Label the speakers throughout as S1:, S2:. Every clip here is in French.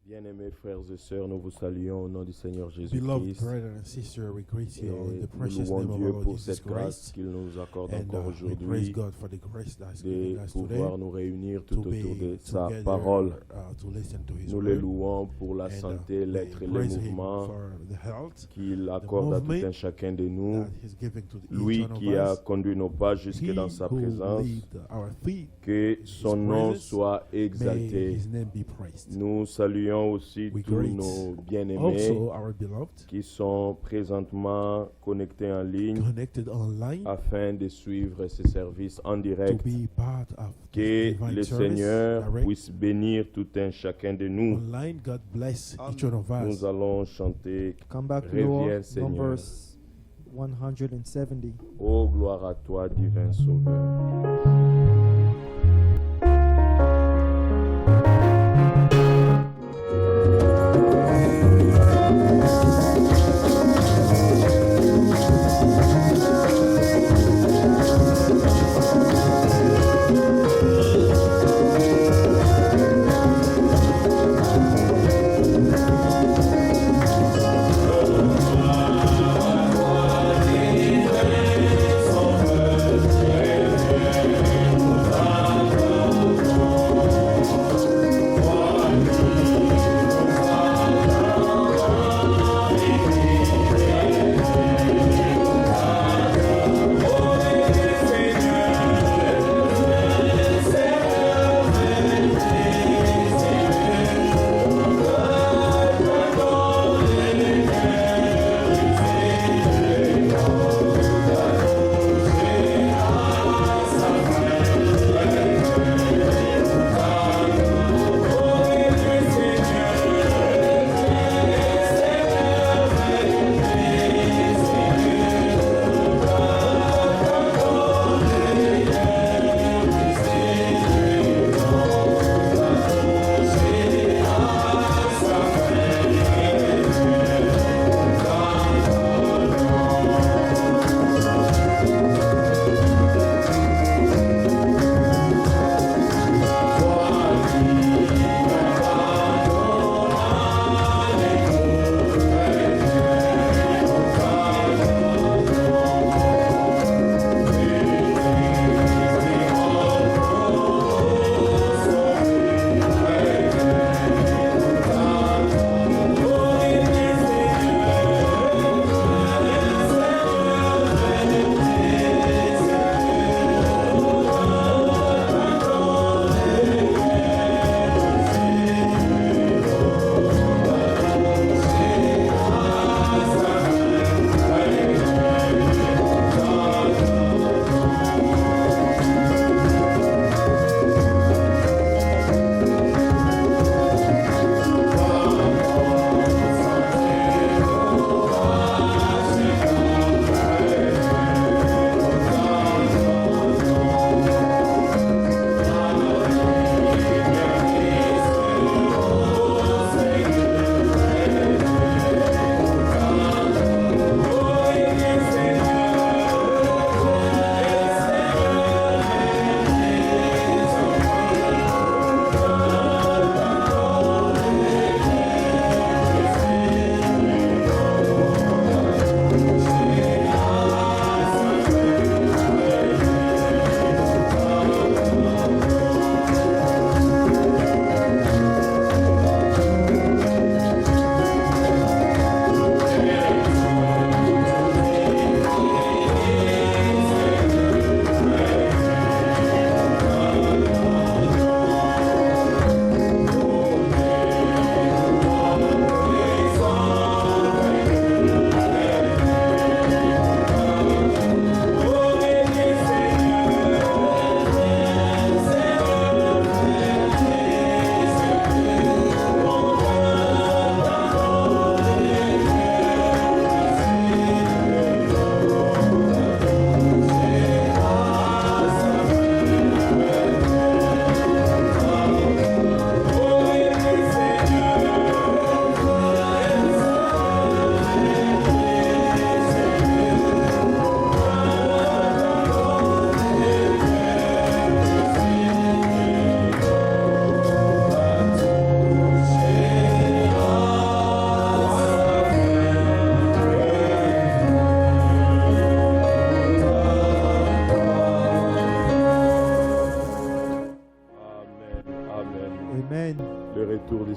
S1: Bien-aimés frères et sœurs, nous vous saluons au nom du Seigneur
S2: Beloved
S1: Jésus-Christ.
S2: brother and sister, we greet you in the
S1: Et
S2: precious
S1: nous
S2: name
S1: louons
S2: of
S1: Dieu
S2: our Lord
S1: pour
S2: Jesus
S1: cette grâce
S2: Christ.
S1: qu'il nous accorde
S2: And
S1: encore
S2: we praise
S1: aujourd'hui
S2: God for the grace that's
S1: de
S2: given us today
S1: pouvoir nous réunir tout
S2: to
S1: autour
S2: be
S1: de sa
S2: together
S1: parole.
S2: to listen to His
S1: Nous les
S2: word.
S1: louons pour la
S2: And,
S1: santé,
S2: we
S1: l'être et les
S2: praise Him
S1: mouvements
S2: for the health
S1: qu'il accorde à tout
S2: movement
S1: un chacun de nous.
S2: that He's giving to each
S1: Lui
S2: one of
S1: qui a
S2: us.
S1: conduit nos pas jusque
S2: He
S1: dans sa
S2: who
S1: présence,
S2: lead our feet,
S1: que son nom
S2: presence,
S1: soit
S2: may
S1: exalté.
S2: His name be praised.
S1: Nous saluons aussi
S2: We
S1: tous
S2: greet
S1: nos bien-aimés
S2: Also, our beloved,
S1: qui sont présentement connectés en ligne
S2: connected online
S1: afin de suivre ces services en
S2: to
S1: direct.
S2: be part of this
S1: Que
S2: divine
S1: le
S2: service.
S1: Seigneur
S2: Direct.
S1: puisse bénir tout un chacun de nous.
S2: Online, God bless each one of us.
S1: Nous allons chanter
S3: Come back to
S1: Reviens, Seigneur.
S3: Numbers 170.
S1: Ô gloire à toi, divin Sauveur.
S4: Sauveur,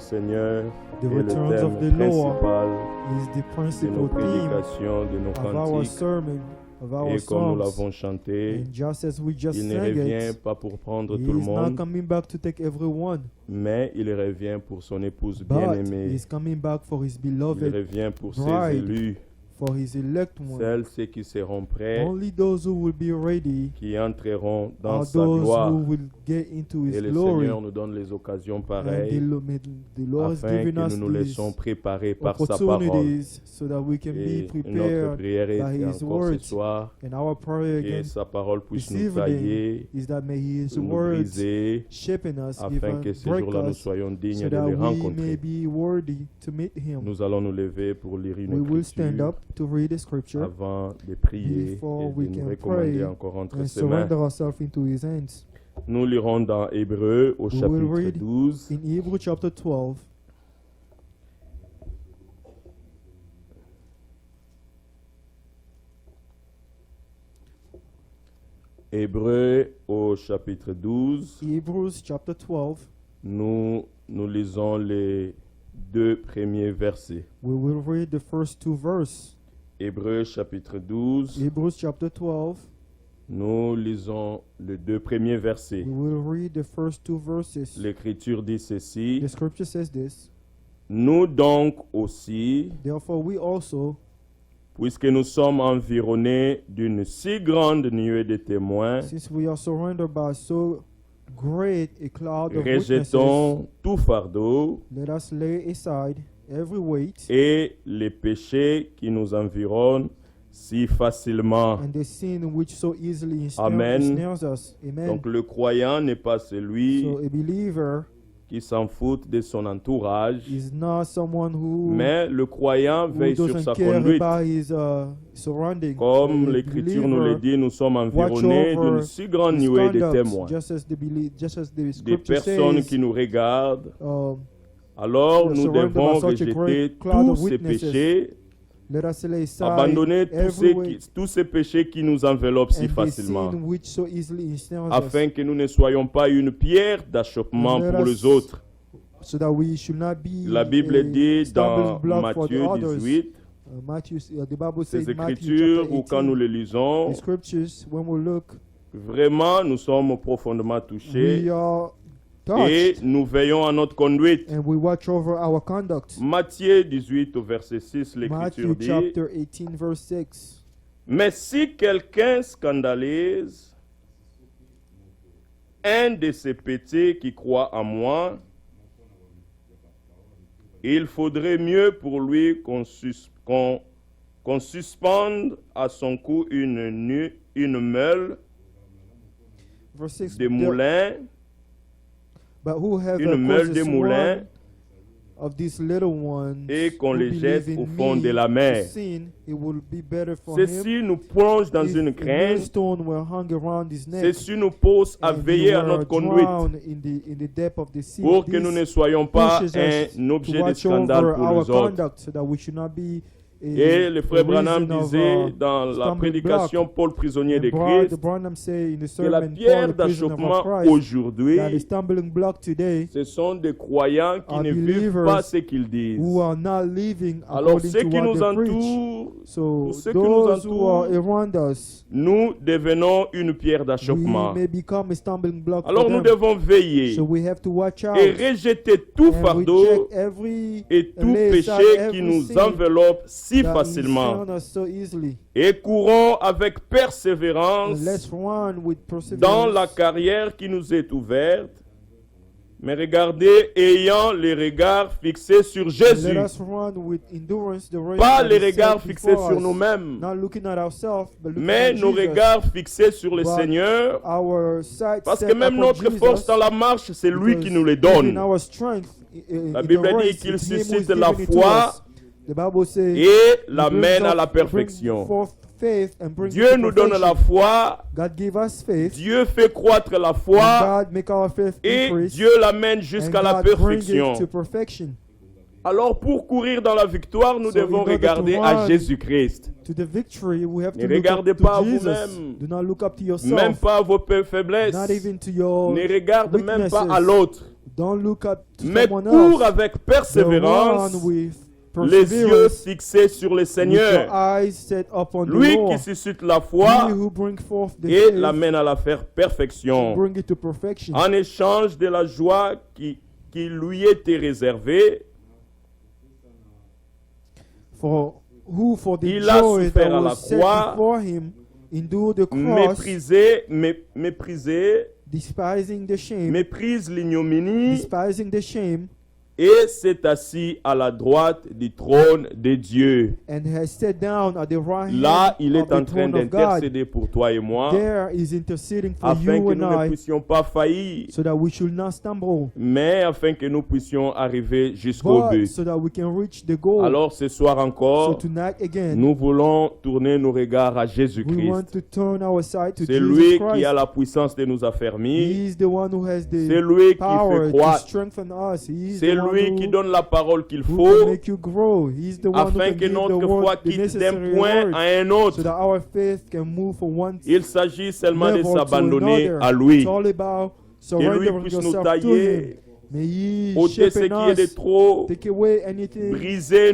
S1: Seigneur
S2: The
S1: est le
S2: returns
S1: thème
S2: of the Lord
S1: principal
S2: is the
S1: de nos
S2: principal theme
S1: prédications, de nos
S2: of our
S1: cantiques.
S2: sermon, of our
S1: Et comme nous
S2: songs.
S1: l'avons chanté,
S2: And just as we just
S1: il ne
S2: sang
S1: revient
S2: it,
S1: pas pour prendre
S2: He
S1: tout le
S2: is not
S1: monde,
S2: coming back to take everyone,
S1: mais il revient pour son épouse
S2: but
S1: bien-aimée.
S2: He's coming back for His
S1: Il
S2: beloved,
S1: revient pour ses
S2: bride.
S1: élus,
S2: for His elect one.
S1: ceux qui seront prêts,
S2: Only those who will be ready
S1: qui entreront dans
S2: are
S1: sa
S2: those
S1: gloire.
S2: who will get into His
S1: Et le
S2: glory.
S1: Seigneur nous donne les occasions
S2: And
S1: pareilles
S2: the Lord has
S1: afin
S2: given
S1: que
S2: us
S1: nous nous
S2: these
S1: laissons préparer par sa parole.
S2: opportunities so that we can be
S1: Et notre
S2: prepared
S1: prière
S2: by
S1: est
S2: His
S1: encore ce
S2: words.
S1: soir
S2: And our prayer
S1: que
S2: again
S1: sa parole puisse
S2: this
S1: nous
S2: evening
S1: tailler,
S2: is that may His
S1: nous
S2: words
S1: briser,
S2: shaping us,
S1: afin
S2: even
S1: que ces
S2: break
S1: jours-là nous
S2: us,
S1: soyons dignes
S2: so
S1: de
S2: that
S1: les
S2: we may
S1: rencontrer.
S2: be worthy to meet Him.
S1: Nous allons nous lever pour lire
S2: We
S1: une
S2: will stand
S1: écriture
S2: up to read the scripture
S1: avant de prier
S2: before
S1: et
S2: we
S1: de nous
S2: can
S1: recommander
S2: pray
S1: encore entre
S2: and
S1: ses mains.
S2: surrender ourselves into His hands.
S1: Nous lirons dans Hébreux au
S2: We will
S1: chapitre
S2: read
S1: 12.
S2: In Hebrews chapter 12,
S1: Hébreux au chapitre 12.
S2: Hebrews chapter 12,
S1: Nous lisons les deux premiers versets.
S2: we will read the first two verses.
S1: Hébreux chapitre 12.
S2: Hebrews chapter 12,
S1: Nous lisons les deux premiers versets.
S2: we will read the first two verses.
S1: L'Écriture dit ceci.
S2: The scripture says this:
S1: Nous donc aussi,
S2: Therefore we also,
S1: puisque nous sommes environnés d'une si grande nuée de témoins,
S2: since we are surrounded by so great a cloud of witnesses,
S1: rejetons tout fardeau
S2: let us lay aside every weight
S1: et les péchés qui nous environnent si facilement.
S2: and the sin which so easily
S1: Amen.
S2: ensnares us. Amen.
S1: Donc le croyant n'est pas celui
S2: So a believer
S1: qui s'en fout de son entourage,
S2: is not someone who
S1: mais le croyant veille sur
S2: doesn't
S1: sa
S2: care
S1: conduite.
S2: about his surroundings.
S1: Comme
S2: A
S1: l'Écriture nous le
S2: believer
S1: dit, nous sommes
S2: watch
S1: environnés
S2: over
S1: d'une si grande
S2: his
S1: nuée de
S2: conduct,
S1: témoins,
S2: just as the
S1: des
S2: scripture
S1: personnes
S2: says.
S1: qui nous regardent.
S2: um,
S1: Alors
S2: we are
S1: nous
S2: surrounded
S1: devons
S2: by such a
S1: rejeter
S2: great cloud
S1: tous
S2: of
S1: ces
S2: witnesses.
S1: péchés,
S2: Let us lay aside
S1: abandonner
S2: every weight
S1: tous ces péchés qui nous enveloppent si
S2: and the
S1: facilement,
S2: sin which so easily ensnares us,
S1: afin que nous ne soyons pas une pierre d'achoppement
S2: Let
S1: pour
S2: us
S1: les autres.
S2: so that we should not be
S1: La Bible
S2: a
S1: dit
S2: stumbling
S1: dans
S2: block for the
S1: Matthieu
S2: others.
S1: 18,
S2: The Bible says
S1: ces
S2: in Matthew
S1: écritures
S2: chapter
S1: où quand nous
S2: 18,
S1: les lisons,
S2: the scriptures, when we look,
S1: vraiment nous sommes profondément touchés
S2: we are
S1: et
S2: touched
S1: nous veillons à notre conduite.
S2: and we watch over our conduct.
S1: Matthieu 18 au verset 6, l'Écriture
S2: Matthew
S1: dit,
S2: chapter 18 verse 6.
S1: mais si quelqu'un scandalise un de ces petits qui croient en moi, il faudrait mieux pour lui qu'on suspende à son cou une meule
S2: Verse 6.
S1: de moulin,
S2: But whoever
S1: une meule
S2: causes
S1: de moulin,
S2: one of these little ones
S1: et qu'on
S2: who
S1: les
S2: believe
S1: jette
S2: in
S1: au fond
S2: me
S1: de la mer.
S2: to sin, it will be better for him
S1: Ceci nous plonge dans
S2: if
S1: une
S2: a
S1: crainte,
S2: millstone were hung around his neck
S1: ceci nous pousse à
S2: and he
S1: veiller à
S2: were
S1: notre conduite
S2: drowned in the depth of the sea.
S1: pour que nous ne
S2: This
S1: soyons pas
S2: pushes us
S1: un
S2: to
S1: objet de
S2: watch
S1: scandale
S2: over
S1: pour
S2: our
S1: les autres.
S2: conduct so that we should not be
S1: Et le frère Branham
S2: reason of,
S1: disait dans la
S2: stumbling
S1: prédication Paul prisonnier
S2: And
S1: de
S2: Brother
S1: Christ
S2: Branham say in the
S1: que la
S2: sermon,
S1: pierre
S2: Paul, the prisoner of
S1: d'achoppement
S2: Christ,
S1: aujourd'hui,
S2: that the stumbling block today
S1: ce sont des croyants qui
S2: are
S1: ne vivent
S2: believers
S1: pas ce qu'ils disent.
S2: who are not living
S1: Alors
S2: according
S1: ceux
S2: to
S1: qui
S2: what
S1: nous
S2: they preach.
S1: entourent,
S2: So
S1: tous ceux qui nous
S2: those who are
S1: entourent,
S2: around us,
S1: nous devenons une pierre
S2: we
S1: d'achoppement.
S2: may become a stumbling block
S1: Alors
S2: for
S1: nous
S2: them.
S1: devons veiller
S2: So we have to watch out
S1: et rejeter tout
S2: and
S1: fardeau
S2: reject every
S1: et tout
S2: lay
S1: péché
S2: aside
S1: qui
S2: every
S1: nous
S2: sin
S1: enveloppe si
S2: that
S1: facilement.
S2: ensnare us so easily.
S1: Et courons avec
S2: And
S1: persévérance
S2: let's run with
S1: dans la
S2: perseverance
S1: carrière qui nous est ouverte. Mais regardez, ayant les regards fixés sur
S2: and
S1: Jésus,
S2: let us run with endurance the race
S1: pas
S2: that
S1: les
S2: is set
S1: regards fixés
S2: before
S1: sur
S2: us.
S1: nous-mêmes,
S2: Not looking at ourselves, but looking
S1: mais
S2: at
S1: nos
S2: Jesus.
S1: regards fixés sur le
S2: But
S1: Seigneur,
S2: Our sight
S1: parce
S2: set
S1: que même
S2: upon
S1: notre
S2: Jesus,
S1: force dans la marche, c'est lui
S2: because
S1: qui nous les
S2: even
S1: donne.
S2: our strength in
S1: La
S2: the
S1: Bible dit
S2: race,
S1: qu'il
S2: it's him who is
S1: suscite
S2: giving
S1: la
S2: it to
S1: foi
S2: us. The Bible says
S1: et
S2: he brings
S1: l'amène à la
S2: us- brings
S1: perfection.
S2: forth faith and brings
S1: Dieu
S2: it to
S1: nous donne la
S2: perfection.
S1: foi,
S2: God give us faith,
S1: Dieu fait croître la
S2: and
S1: foi
S2: God make our faith
S1: et
S2: increase,
S1: Dieu l'amène
S2: and
S1: jusqu'à la
S2: God bring
S1: perfection.
S2: it to perfection.
S1: Alors pour courir dans la victoire, nous
S2: So in
S1: devons
S2: order to
S1: regarder à
S2: run
S1: Jésus-Christ.
S2: To the victory, we have
S1: Ne
S2: to look
S1: regardez
S2: up
S1: pas à
S2: to Jesus.
S1: vous-même.
S2: Do not look up to
S1: Même
S2: yourself,
S1: pas à vos faiblesses.
S2: not even to your
S1: Ne regarde même pas à
S2: weaknesses.
S1: l'autre.
S2: Don't look up to
S1: mais
S2: someone
S1: cours
S2: else.
S1: avec
S2: But
S1: persévérance,
S2: run with
S1: les yeux
S2: perseverance,
S1: fixés sur le
S2: with your
S1: Seigneur,
S2: eyes set upon the
S1: lui
S2: Lord.
S1: qui suscite la foi
S2: He who bring forth the
S1: et
S2: faith
S1: l'amène à la faire perfection,
S2: bring it to perfection.
S1: en échange de la joie qui lui était réservée.
S2: For the
S1: Il a
S2: joy
S1: souffert
S2: that
S1: à la
S2: was set
S1: croix,
S2: before him endured the cross,
S1: méprisé,
S2: despising the shame,
S1: méprise l'ignominie
S2: despising the shame,
S1: et s'est assis à la droite du trône de Dieu.
S2: and has sat down at the right
S1: Là,
S2: hand
S1: il
S2: of
S1: est
S2: the
S1: en train
S2: throne of God.
S1: d'intercéder pour toi et moi,
S2: There is interceding for
S1: afin
S2: you
S1: que
S2: and
S1: nous ne
S2: I,
S1: puissions pas faillir,
S2: so that we should not stumble,
S1: mais afin que nous puissions arriver jusqu'au
S2: but
S1: but.
S2: so that we can reach the goal.
S1: Alors ce soir
S2: So
S1: encore,
S2: tonight again,
S1: nous voulons tourner nos regards à
S2: we
S1: Jésus-Christ.
S2: want to turn our sight to
S1: C'est
S2: Jesus
S1: lui qui
S2: Christ.
S1: a la puissance de nous affermir.
S2: He is the one who has
S1: C'est
S2: the
S1: lui qui
S2: power
S1: fait
S2: to
S1: croître.
S2: strengthen us. He is
S1: C'est
S2: the one
S1: lui qui
S2: who,
S1: donne la parole qu'il
S2: who
S1: faut,
S2: can make you grow. He is the one who
S1: afin
S2: can
S1: que
S2: give the
S1: notre foi
S2: word, the
S1: quitte d'un
S2: necessary
S1: point
S2: word,
S1: à un
S2: so
S1: autre.
S2: that our faith can move from one
S1: Il s'agit seulement de
S2: level to
S1: s'abandonner
S2: another.
S1: à lui.
S2: It's all about
S1: Que lui
S2: surrendering
S1: puisse nous
S2: yourself to
S1: tailler,
S2: Him. May He
S1: ôter ce
S2: shape
S1: qui est de
S2: us,
S1: trop,
S2: take away anything,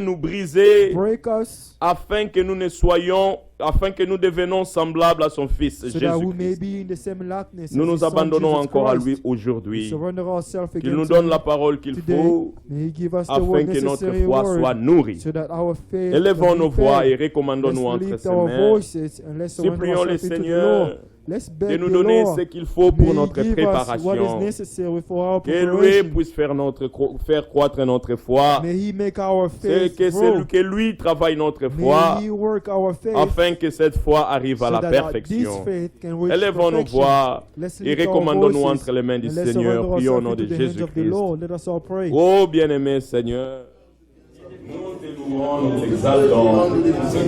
S1: nous briser,
S2: break us,
S1: afin que nous devenons semblables à son Fils,
S2: so that we may
S1: Jésus-Christ.
S2: be in the same likeness
S1: Nous
S2: as
S1: nous
S2: His Son,
S1: abandonnons
S2: Jesus
S1: encore à
S2: Christ.
S1: lui
S2: We
S1: aujourd'hui.
S2: surrender ourselves
S1: Qu'il
S2: again
S1: nous
S2: to
S1: donne
S2: Him
S1: la parole qu'il
S2: today.
S1: faut,
S2: May He give us the
S1: afin
S2: word,
S1: que notre
S2: necessary
S1: foi soit
S2: word,
S1: nourrie.
S2: so that our faith
S1: Élevons
S2: can
S1: nos
S2: be
S1: voix
S2: fed.
S1: et recommandons-nous
S2: Let's
S1: entre
S2: lift
S1: ses
S2: our
S1: mains.
S2: voices and let's surrender
S1: Supplions le
S2: ourselves into the
S1: Seigneur
S2: Lord. Let's
S1: de
S2: beg
S1: nous
S2: the
S1: donner
S2: Lord.
S1: ce qu'il faut pour
S2: May
S1: notre
S2: He give us what is
S1: préparation.
S2: necessary for our
S1: Que lui
S2: preparation.
S1: puisse faire croître notre foi.
S2: May He make our
S1: C'est
S2: faith grow.
S1: que lui travaille notre foi,
S2: May He work our faith,
S1: afin que cette foi arrive à
S2: so
S1: la
S2: that this
S1: perfection.
S2: faith can reach
S1: Élevons nos
S2: perfection.
S1: voix
S2: Let's
S1: et
S2: lift our
S1: recommandons-nous
S2: voices
S1: entre les mains du
S2: and let's
S1: Seigneur.
S2: surrender
S1: Prions au
S2: ourselves
S1: nom de
S2: into the hands of the
S1: Jésus-Christ.
S2: Lord. Let us all pray.
S1: Oh bien-aimé Seigneur, nous te louons, nous t'exaltons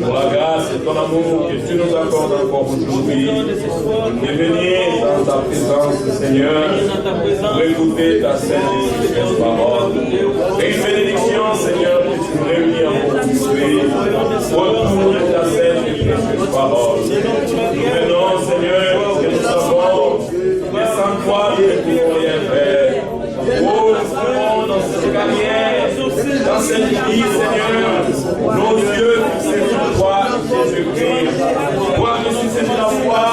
S1: pour la grâce et ton amour que tu nous accordes encore aujourd'hui de venir dans ta présence, Seigneur, pour écouter ta sainte et précieuse parole. Et une bénédiction, Seigneur, que tu nous réunis encore aujourd'hui autour de ta sainte et précieuse parole. Nous venons, Seigneur, que nous savons que sans toi, nous ne pouvons rien faire. Oh, nous serons dans cette carrière, dans cette vie, Seigneur, nos yeux fixés sur toi, Jésus-Christ. Toi qui suscites la foi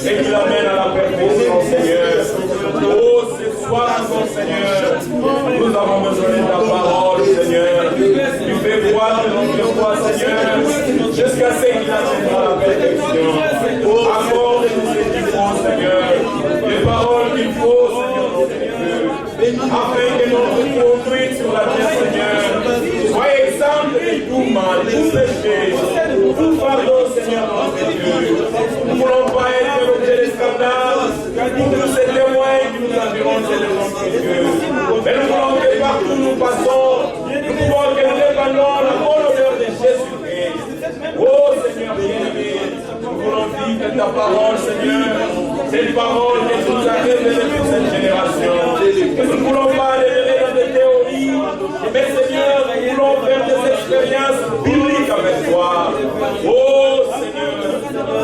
S1: et qui l'amène à la perfection, Seigneur. Oh, ce soir encore, Seigneur, nous avons besoin de ta parole, Seigneur. Tu fais croître notre foi, Seigneur, jusqu'à ce qu'il amène à la perfection. Accorde-nous ce qu'il faut, Seigneur. Les paroles qu'il faut, Seigneur, notre Dieu. Afin que notre conduite sur la terre, Seigneur, soit exemple de tout mal, tout péché, tout pardon, Seigneur, notre Dieu. Nous ne voulons pas être l'objet de scandales, pour tous ces témoins qui nous environnent, Seigneur, notre Dieu. Mais nous voulons que partout nous passons, nous pouvons que nous répandons la bonne odeur de Jésus-Christ. Oh Seigneur bien-aimé, nous voulons vivre ta parole, Seigneur. Cette parole que tu nous as révélée pour cette génération. Nous ne voulons pas aller dans des théories, mais Seigneur, nous voulons faire des expériences bibliques avec toi. Oh Seigneur,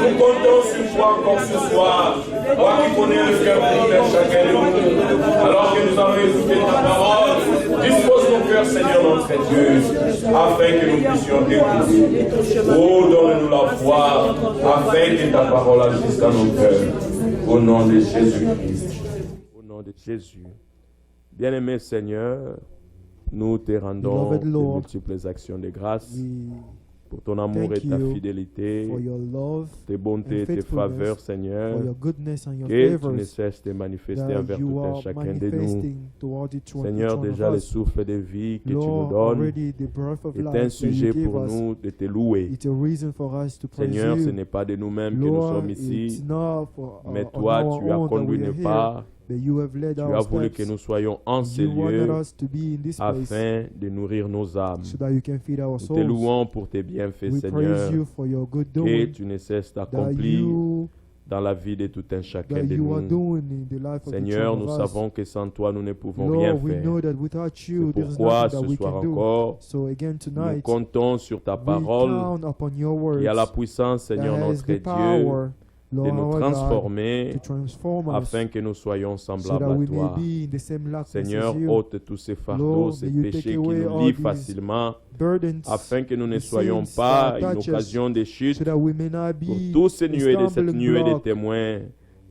S1: nous comptons sur toi encore ce soir. Toi qui connais le cœur de chacun de nous. Alors que nous allons écouter ta parole, dispose nos cœurs, Seigneur notre Dieu, afin que nous puissions t'écouter. Oh, donne-nous la foi, afin que ta parole agisse dans nos cœurs. Au nom de Jésus-Christ. Au nom de Jésus. Bien-aimé Seigneur, nous te rendons
S2: Beloved
S1: de
S2: Lord,
S1: multiples actions de grâce
S2: We
S1: pour ton amour et
S2: thank
S1: ta
S2: you
S1: fidélité,
S2: for your love,
S1: tes bontés et
S2: and
S1: tes
S2: faithfulness,
S1: faveurs, Seigneur,
S2: for your goodness and your
S1: que tu ne
S2: favors
S1: cesses de manifester
S2: that
S1: envers
S2: you
S1: tout un
S2: are
S1: chacun de nous.
S2: manifesting toward each one
S1: Seigneur, déjà
S2: of
S1: le
S2: us.
S1: souffle de vie que tu nous
S2: Lord,
S1: donnes
S2: already the breath of
S1: est
S2: life
S1: un
S2: that
S1: sujet
S2: you give
S1: pour
S2: us,
S1: nous de te louer.
S2: it's a reason for us to praise
S1: Seigneur, ce
S2: you.
S1: n'est pas de nous-mêmes que nous
S2: Lord,
S1: sommes
S2: it's
S1: ici,
S2: not for,
S1: mais
S2: on
S1: toi,
S2: our
S1: tu as
S2: own that
S1: conduit
S2: we are
S1: nos
S2: here,
S1: pas.
S2: but you have led
S1: Tu
S2: our
S1: as voulu
S2: steps.
S1: que nous soyons en ces
S2: You wanted
S1: lieux
S2: us to be in this place
S1: afin de nourrir nos âmes.
S2: so that you can feed our
S1: Nous te
S2: souls.
S1: louons pour tes bienfaits,
S2: We
S1: Seigneur,
S2: praise you for your good
S1: que
S2: doing
S1: tu ne cesses
S2: that
S1: d'accomplir
S2: you
S1: dans la vie de tout un chacun
S2: that
S1: de
S2: you are
S1: nous.
S2: doing in the life of each
S1: Seigneur,
S2: one
S1: nous
S2: of us.
S1: savons que sans toi, nous ne pouvons rien
S2: Lord, we
S1: faire.
S2: know that without you,
S1: C'est
S2: there's
S1: pourquoi
S2: nothing that
S1: ce
S2: we
S1: soir
S2: can do.
S1: encore,
S2: So again
S1: nous
S2: tonight,
S1: comptons sur ta
S2: we
S1: parole
S2: count upon your words
S1: qui a la puissance,
S2: that
S1: Seigneur
S2: has
S1: notre
S2: the
S1: Dieu,
S2: power Lord,
S1: de nous
S2: our God,
S1: transformer
S2: to transform us
S1: afin que nous soyons
S2: so that
S1: semblables à
S2: we
S1: toi.
S2: may be in the same likeness
S1: Seigneur,
S2: as you.
S1: ôte tous ces fardeaux,
S2: Lord,
S1: ces
S2: may you
S1: péchés
S2: take
S1: qui
S2: away
S1: nous
S2: all
S1: lient
S2: these
S1: facilement,
S2: burdens,
S1: afin que nous ne
S2: the
S1: soyons
S2: sins
S1: pas
S2: that
S1: une
S2: touch us,
S1: occasion de chute
S2: so that we may not
S1: pour
S2: be
S1: tous ces
S2: a
S1: nuées de cette
S2: stumbling
S1: nuée de
S2: block
S1: témoins,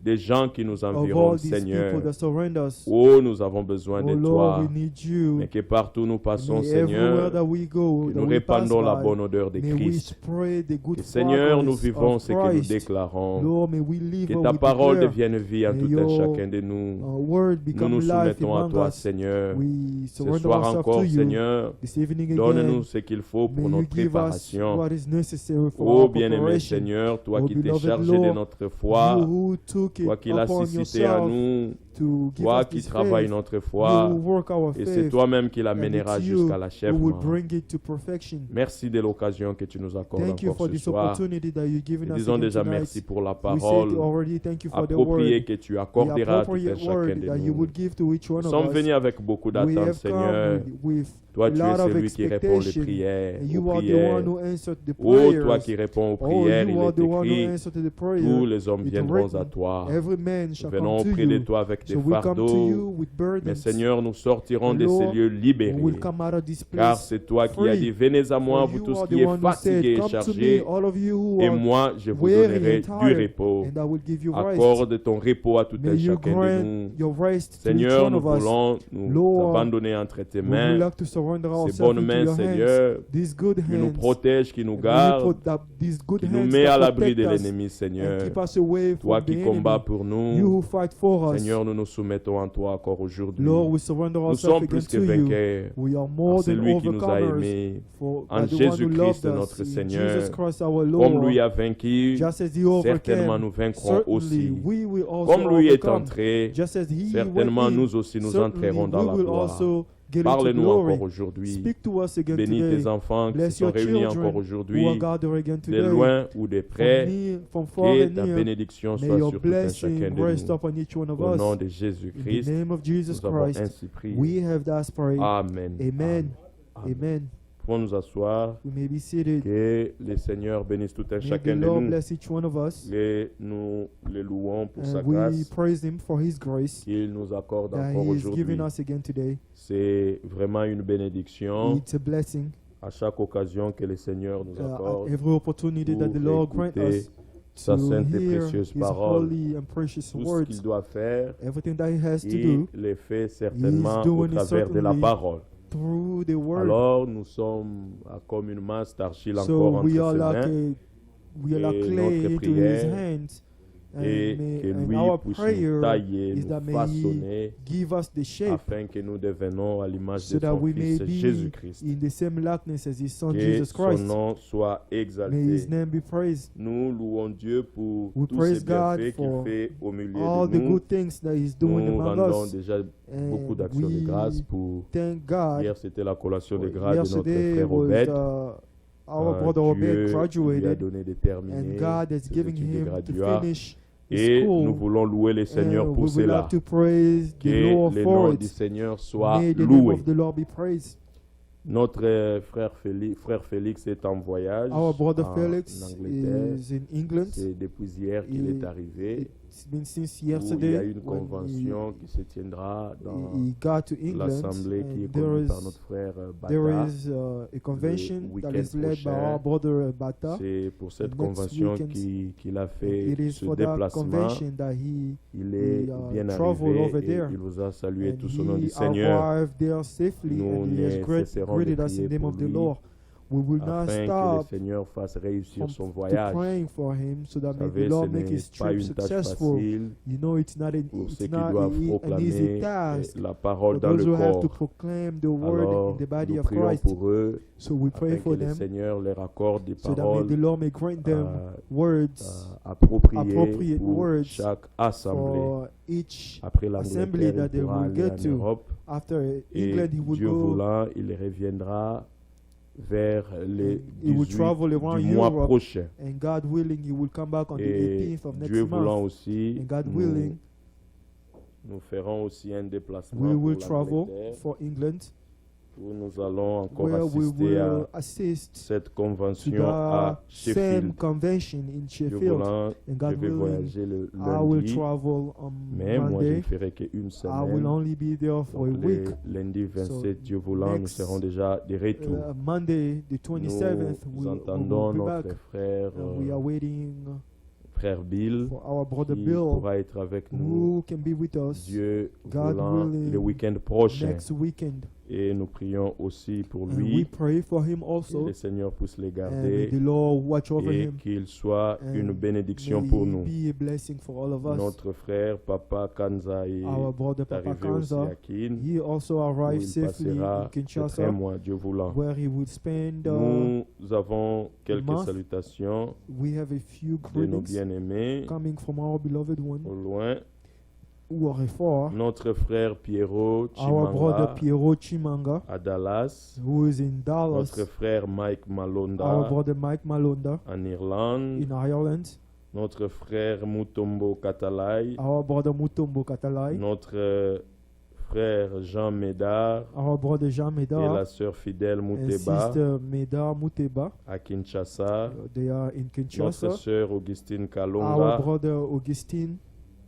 S1: des gens qui nous
S2: of
S1: environnent,
S2: all these
S1: Seigneur.
S2: people that surround us.
S1: Oh, nous avons besoin
S2: Oh
S1: de
S2: Lord,
S1: toi.
S2: we need you.
S1: Mais que partout nous passons,
S2: May everywhere
S1: Seigneur,
S2: that we go,
S1: que
S2: that
S1: nous
S2: we pass
S1: répandons la
S2: by,
S1: bonne odeur de
S2: may we
S1: Christ.
S2: spread the good
S1: Que, Seigneur, nous
S2: fragrance
S1: vivons
S2: of
S1: ce que nous
S2: Christ.
S1: déclarons.
S2: Lord, may we live
S1: Que
S2: what
S1: ta
S2: we
S1: parole
S2: declare.
S1: devienne vie en
S2: May
S1: tout un
S2: your
S1: chacun de nous.
S2: word
S1: Nous
S2: become
S1: nous
S2: life
S1: soumettons à
S2: among
S1: toi,
S2: us.
S1: Seigneur.
S2: We
S1: Ce
S2: surrender
S1: soir
S2: ourselves to
S1: encore,
S2: you.
S1: Seigneur,
S2: This evening
S1: donne-nous
S2: again,
S1: ce qu'il faut pour
S2: may you
S1: notre
S2: give us
S1: préparation.
S2: what is necessary for
S1: Ô
S2: our
S1: bien-aimé
S2: preparation.
S1: Seigneur, toi
S2: Oh,
S1: qui t'es
S2: beloved
S1: chargé de
S2: Lord,
S1: notre
S2: You
S1: foi,
S2: who took it
S1: toi qui l'as
S2: upon
S1: suscité à
S2: yourself
S1: nous,
S2: to give
S1: toi
S2: us
S1: qui
S2: this
S1: travailles
S2: faith,
S1: notre
S2: you
S1: foi,
S2: will work our
S1: et c'est
S2: faith,
S1: toi-même qui
S2: and
S1: l'amèneras
S2: it's you
S1: jusqu'à
S2: who will
S1: l'achèvement.
S2: bring it to perfection.
S1: Merci de l'occasion que tu nous accordes
S2: Thank you
S1: encore
S2: for
S1: ce
S2: this
S1: soir.
S2: opportunity that you've given
S1: Et
S2: us
S1: disons
S2: again
S1: déjà
S2: tonight.
S1: merci pour la
S2: We said
S1: parole
S2: already thank you for the
S1: appropriée
S2: word,
S1: que tu
S2: the
S1: accorderas à tout un
S2: appropriate
S1: chacun
S2: word
S1: de
S2: that you
S1: nous.
S2: would give to each one
S1: Nous
S2: of
S1: sommes
S2: us.
S1: venus avec beaucoup
S2: We
S1: d'attentes,
S2: have
S1: Seigneur.
S2: come with
S1: Toi,
S2: a
S1: tu es
S2: lot of
S1: celui qui répond les
S2: expectation,
S1: prières,
S2: and you
S1: aux
S2: are the
S1: prières.
S2: one who answered the
S1: Oh, toi
S2: prayers.
S1: qui réponds aux
S2: Oh,
S1: prières,
S2: you
S1: il
S2: are
S1: est
S2: the one who
S1: écrit,
S2: answered the prayer.
S1: tous les hommes
S2: It's
S1: viendront
S2: written,
S1: à toi.
S2: every man
S1: Nous
S2: shall
S1: venons
S2: come to
S1: auprès de
S2: you.
S1: toi avec des
S2: So we come to
S1: fardeaux.
S2: you with
S1: Mais
S2: burdens.
S1: Seigneur, nous sortirons
S2: The
S1: de ces
S2: Lord
S1: lieux
S2: We
S1: libérés.
S2: will come out of this
S1: Car
S2: place
S1: c'est toi qui as
S2: free.
S1: dit, venez à moi,
S2: For
S1: vous
S2: you
S1: tous
S2: are
S1: qui
S2: the
S1: êtes
S2: one who said,
S1: fatigués et
S2: come to me,
S1: chargés,
S2: all of you who
S1: et
S2: are
S1: moi, je vous
S2: weary
S1: donnerai
S2: and
S1: du
S2: tired,
S1: repos.
S2: and I will give you rest.
S1: Accorde ton repos à tout
S2: May
S1: un
S2: you
S1: chacun de
S2: grant
S1: nous.
S2: your rest to each
S1: Seigneur,
S2: one
S1: nous
S2: of us.
S1: voulons nous
S2: Lord,
S1: abandonner entre tes
S2: We would
S1: mains.
S2: like to surrender
S1: Ces
S2: ourselves
S1: bonnes
S2: into
S1: mains,
S2: your hands.
S1: Seigneur,
S2: These good
S1: qui nous
S2: hands.
S1: protègent, qui nous
S2: And may you
S1: gardent,
S2: put these good
S1: qui nous
S2: hands
S1: met à
S2: that
S1: l'abri de
S2: protect us
S1: l'ennemi,
S2: and
S1: Seigneur.
S2: keep us away
S1: Toi
S2: from
S1: qui
S2: the
S1: combats
S2: enemy.
S1: pour
S2: You
S1: nous,
S2: who fight for us.
S1: Seigneur, nous nous soumettons en toi encore aujourd'hui.
S2: Lord, we surrender
S1: Nous
S2: ourselves
S1: sommes
S2: again
S1: plus que
S2: to you.
S1: vainqueurs
S2: We are
S1: par
S2: more than
S1: celui qui nous a
S2: overcomers
S1: aimés,
S2: for
S1: en
S2: by the one who
S1: Jésus-Christ
S2: loved us,
S1: notre
S2: in
S1: Seigneur.
S2: Jesus Christ our
S1: Comme lui
S2: Lord.
S1: a vaincu,
S2: Just as he
S1: certainement
S2: overcame,
S1: nous vaincrons
S2: certainly
S1: aussi.
S2: we will also
S1: Comme lui est
S2: overcome.
S1: entré,
S2: Just as he
S1: certainement
S2: went in,
S1: nous aussi nous
S2: certainly
S1: entrerons dans
S2: we
S1: la
S2: will
S1: gloire.
S2: also get into
S1: Parle-nous
S2: glory.
S1: encore aujourd'hui.
S2: Speak to us again
S1: Bénis
S2: today.
S1: tes enfants qui
S2: Bless
S1: sont
S2: your
S1: réunis
S2: children
S1: encore
S2: who are
S1: aujourd'hui,
S2: gathered again
S1: de
S2: today.
S1: loin ou de près.
S2: From far
S1: Que
S2: and
S1: ta
S2: near,
S1: bénédiction
S2: may
S1: soit
S2: your
S1: sur tout un chacun
S2: blessing
S1: de
S2: rest
S1: nous.
S2: upon each one of
S1: Au nom
S2: us.
S1: de
S2: In the
S1: Jésus-Christ,
S2: name of Jesus
S1: nous avons
S2: Christ,
S1: ainsi prié.
S2: we have thus prayed.
S1: Amen.
S2: Amen.
S1: Amen.
S2: Amen.
S1: Pouvons nous asseoir.
S2: We may be seated.
S1: Que le Seigneur bénisse tout un
S2: May the
S1: chacun de
S2: Lord
S1: nous.
S2: bless each one of us.
S1: Et nous le louons pour sa
S2: And we
S1: grâce
S2: praise Him for His grace
S1: qu'il nous accorde
S2: that
S1: encore
S2: He is
S1: aujourd'hui.
S2: giving us again today.
S1: C'est vraiment une bénédiction
S2: It's a blessing.
S1: à chaque occasion que le Seigneur nous
S2: At
S1: accorde
S2: every opportunity that the
S1: pour
S2: Lord grant
S1: écouter
S2: us
S1: sa
S2: to
S1: sainte et
S2: hear
S1: précieuse
S2: His
S1: parole.
S2: holy and precious
S1: Tout ce
S2: words.
S1: qu'il doit faire,
S2: Everything that He has to
S1: il
S2: do
S1: le fait certainement
S2: doing
S1: au
S2: it
S1: travers de la
S2: certainly
S1: parole.
S2: through the Word.
S1: Alors nous sommes comme une masse d'argile
S2: So
S1: encore entre
S2: we are
S1: ses
S2: like
S1: mains.
S2: we are like
S1: Et
S2: clay
S1: notre
S2: into His
S1: prière
S2: hands.
S1: et que
S2: And
S1: lui
S2: our
S1: puisse nous
S2: prayer
S1: tailler,
S2: is
S1: nous
S2: that may He
S1: façonner,
S2: give us the shape
S1: afin que nous devenons à l'image
S2: so
S1: de
S2: that
S1: son
S2: we may
S1: Fils
S2: be
S1: Jésus-Christ.
S2: in the same likeness as His Son
S1: Que
S2: Jesus
S1: son
S2: Christ.
S1: nom soit
S2: May His
S1: exalté.
S2: name be praised.
S1: Nous louons Dieu pour
S2: We
S1: tous
S2: praise
S1: ces
S2: God
S1: bienfaits qu'il
S2: for
S1: fait au milieu
S2: All
S1: de
S2: the
S1: nous.
S2: good things that He's doing
S1: Nous
S2: among
S1: rendons
S2: us.
S1: déjà beaucoup
S2: And
S1: d'actions de grâce pour...
S2: thank God.
S1: Hier, c'était la collation de grâce de notre
S2: Yesterday
S1: frère
S2: was
S1: Obed.
S2: our brother Obed
S1: Dieu lui a
S2: graduated,
S1: donné de terminer
S2: and God is
S1: ses
S2: giving
S1: études de
S2: him to
S1: graduat.
S2: finish his
S1: Et nous
S2: school.
S1: voulons louer le Seigneur
S2: And
S1: pour
S2: we would
S1: cela.
S2: like to praise the
S1: Que
S2: Lord
S1: le
S2: for
S1: nom du
S2: it.
S1: Seigneur soit
S2: May the name
S1: loué.
S2: of the Lord be praised.
S1: Notre frère Félix est en voyage
S2: Our brother
S1: en
S2: Felix
S1: Angleterre.
S2: is in England.
S1: C'est depuis hier qu'il est arrivé.
S2: It's been since
S1: Où il y a
S2: yesterday
S1: une
S2: when
S1: convention qui se tiendra dans
S2: he got to England.
S1: l'assemblée qui est
S2: And there
S1: conduite par
S2: is
S1: notre frère
S2: there
S1: Bata.
S2: is a convention that
S1: week-end
S2: is led by
S1: prochain.
S2: our brother Bata.
S1: C'est pour cette
S2: Next
S1: convention
S2: weekend,
S1: qu'il a
S2: It
S1: fait
S2: is
S1: ce
S2: for that
S1: déplacement.
S2: convention that he
S1: Il est bien
S2: traveled over
S1: arrivé et
S2: there.
S1: il vous a salué
S2: and
S1: tous au nom
S2: he
S1: du Seigneur.
S2: arrived there safely,
S1: Nous
S2: and he has
S1: ne cesserons de
S2: greeted us in
S1: prier
S2: the name
S1: pour
S2: of the
S1: lui,
S2: Lord. We will not
S1: afin que le
S2: stop
S1: Seigneur fasse réussir son
S2: to
S1: voyage.
S2: praying for him so that
S1: Vous
S2: may
S1: savez,
S2: the
S1: ce
S2: Lord make
S1: n'est
S2: his
S1: pas
S2: trip
S1: une tâche
S2: successful.
S1: facile
S2: You know, it's not
S1: pour ceux
S2: it's
S1: qui
S2: not
S1: doivent
S2: an easy
S1: proclamer
S2: task
S1: la
S2: for
S1: parole dans
S2: those
S1: le
S2: who have to
S1: corps.
S2: proclaim the word
S1: Alors,
S2: in the body
S1: nous
S2: of
S1: prions
S2: Christ.
S1: pour eux,
S2: So we pray
S1: afin que
S2: for
S1: le
S2: them
S1: Seigneur leur accorde des
S2: so that may
S1: paroles
S2: the Lord may grant them words
S1: appropriées
S2: appropriate
S1: pour
S2: words
S1: chaque assemblée.
S2: for each
S1: Après
S2: assembly
S1: l'Angleterre,
S2: that
S1: il
S2: they
S1: pourra
S2: will
S1: aller
S2: get
S1: en
S2: to.
S1: Europe.
S2: After
S1: Et
S2: England, he would
S1: Dieu
S2: go.
S1: voulant, il reviendra vers le
S2: He will
S1: 18
S2: travel around
S1: du mois
S2: Europe,
S1: prochain.
S2: and God willing, he will come back on the
S1: Et
S2: 18th of next
S1: Dieu voulant
S2: month.
S1: aussi,
S2: And God
S1: nous,
S2: willing,
S1: nous ferons aussi un déplacement
S2: we will
S1: pour
S2: travel
S1: l'Angleterre
S2: for England
S1: où nous allons encore
S2: where we
S1: assister à
S2: will assist
S1: cette
S2: to
S1: convention à
S2: the
S1: Sheffield.
S2: same convention in
S1: Dieu
S2: Sheffield.
S1: voulant,
S2: And
S1: je
S2: God
S1: vais
S2: willing,
S1: voyager le
S2: I will
S1: lundi,
S2: travel on
S1: mais moi je
S2: Monday.
S1: ne ferai qu'une
S2: I will
S1: semaine.
S2: only be there for a
S1: Donc
S2: week.
S1: le lundi 27, Dieu voulant, nous
S2: next,
S1: serons déjà de retour.
S2: Monday, the 27th,
S1: Nous
S2: we
S1: entendons
S2: will be back.
S1: notre frère,
S2: And we are waiting
S1: frère Bill,
S2: for our brother
S1: qui
S2: Bill,
S1: pourra être avec nous,
S2: who can be with us
S1: Dieu
S2: God
S1: voulant,
S2: willing,
S1: le week-end prochain.
S2: next weekend.
S1: Et nous prions aussi pour
S2: And we
S1: lui,
S2: pray for him
S1: que
S2: also,
S1: le Seigneur puisse le
S2: and may
S1: garder
S2: the Lord watch over
S1: et
S2: him.
S1: qu'il soit
S2: And
S1: une bénédiction
S2: may
S1: pour
S2: he
S1: nous.
S2: be a blessing for all of us.
S1: Notre frère Papa Kanza est
S2: Our brother Papa
S1: arrivé aussi
S2: Kanza,
S1: à Kin,
S2: he also
S1: où
S2: arrived
S1: il
S2: safely
S1: passera
S2: in
S1: de 3
S2: Kinshasa,
S1: mois, Dieu voulant.
S2: where he would spend.
S1: Nous avons quelques
S2: month.
S1: salutations
S2: We have a few
S1: de nos
S2: greetings
S1: bien-aimés
S2: coming from our beloved one
S1: au loin.
S2: who are far.
S1: Notre frère Pierrot
S2: Our brother
S1: Chimanga
S2: Piero Chimanga,
S1: à Dallas.
S2: who is in Dallas.
S1: Notre frère Mike
S2: Our
S1: Malonda
S2: brother Mike Malonda
S1: en Irlande.
S2: in Ireland.
S1: Notre frère Mutombo Katalai.
S2: Our brother Mutombo Katalai.
S1: Notre frère Jean Médard
S2: Our brother Jean
S1: et la
S2: Meda
S1: sœur Fidèle
S2: and
S1: Mouteba
S2: sister Meda Muteba.
S1: à Kinshasa.
S2: They are in
S1: Notre
S2: Kinshasa.
S1: sœur Augustine
S2: Our
S1: Kalonga.
S2: brother Augustine.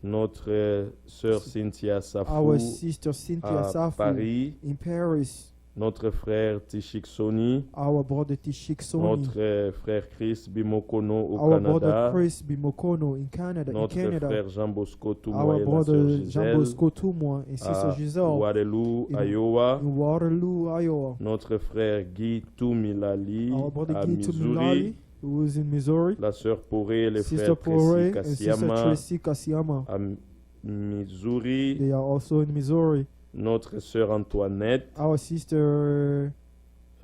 S1: Notre sœur Cynthia Safou
S2: Our sister Cynthia
S1: à
S2: Safu
S1: Paris.
S2: in Paris.
S1: Notre frère Tishik Soni.
S2: Our brother Tishik Soni.
S1: Notre frère Chris Bimokono au
S2: Our brother
S1: Canada.
S2: Chris Bimokono in Canada.
S1: Notre frère Jean Bosco Toumoy
S2: Our
S1: et la sœur
S2: brother Jean
S1: Gisèle
S2: Bosco Tumwa and sister
S1: à
S2: Giselle
S1: Waterloo,
S2: in-
S1: Iowa.
S2: in Waterloo, Iowa.
S1: Notre frère Guy Toumilali
S2: Our brother
S1: à
S2: Guy
S1: Missouri.
S2: Tumilali, who is in Missouri.
S1: La sœur Poré et le
S2: Sister
S1: frère
S2: Pore
S1: Tracy
S2: and sister
S1: Kassiama
S2: Tracy Kasiyama.
S1: à Missouri.
S2: They are also in Missouri.
S1: Notre sœur Antoinette
S2: Our sister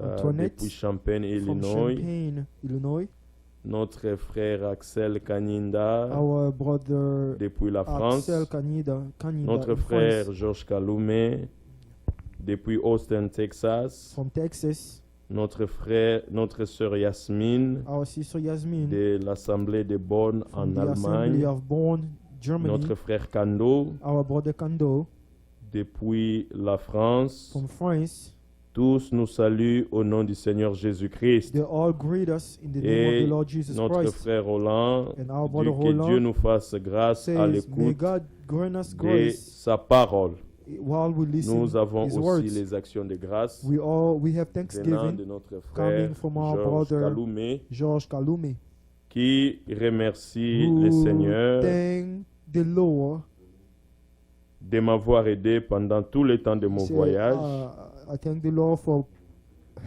S2: Antoinette
S1: depuis Champaign,
S2: from
S1: Illinois.
S2: Champaign, Illinois.
S1: Notre frère Axel Kaninda
S2: Our brother
S1: depuis la France.
S2: Axel Kanida
S1: Notre
S2: in
S1: frère
S2: France,
S1: Georges Kaloumé depuis Austin, Texas.
S2: from Texas.
S1: Notre sœur Yasmine
S2: Our sister Yasmin
S1: de l'Assemblée de Bonn en
S2: from the Assembly
S1: Allemagne.
S2: of Bonn, Germany.
S1: Notre frère Kando
S2: Our brother Kando
S1: depuis la France.
S2: from France.
S1: Tous nous saluent au nom du Seigneur Jésus-Christ.
S2: They all greet us in the name of
S1: Et
S2: the Lord Jesus
S1: notre
S2: Christ.
S1: frère Roland,
S2: And our brother
S1: que
S2: Roland
S1: Dieu nous fasse grâce à
S2: Says, may
S1: l'écoute
S2: God grant us
S1: de
S2: grace
S1: sa parole.
S2: while we listen
S1: Nous avons
S2: His
S1: aussi
S2: words.
S1: les actions de grâce
S2: We have
S1: venant
S2: Thanksgiving
S1: de notre frère
S2: coming from our
S1: Georges
S2: brother
S1: Kaloumé,
S2: George Kalumi,
S1: qui remercie le
S2: who
S1: Seigneur
S2: thank the Lord.
S1: de m'avoir aidé pendant tout le temps de mon
S2: Say,
S1: voyage.
S2: I thank the Lord for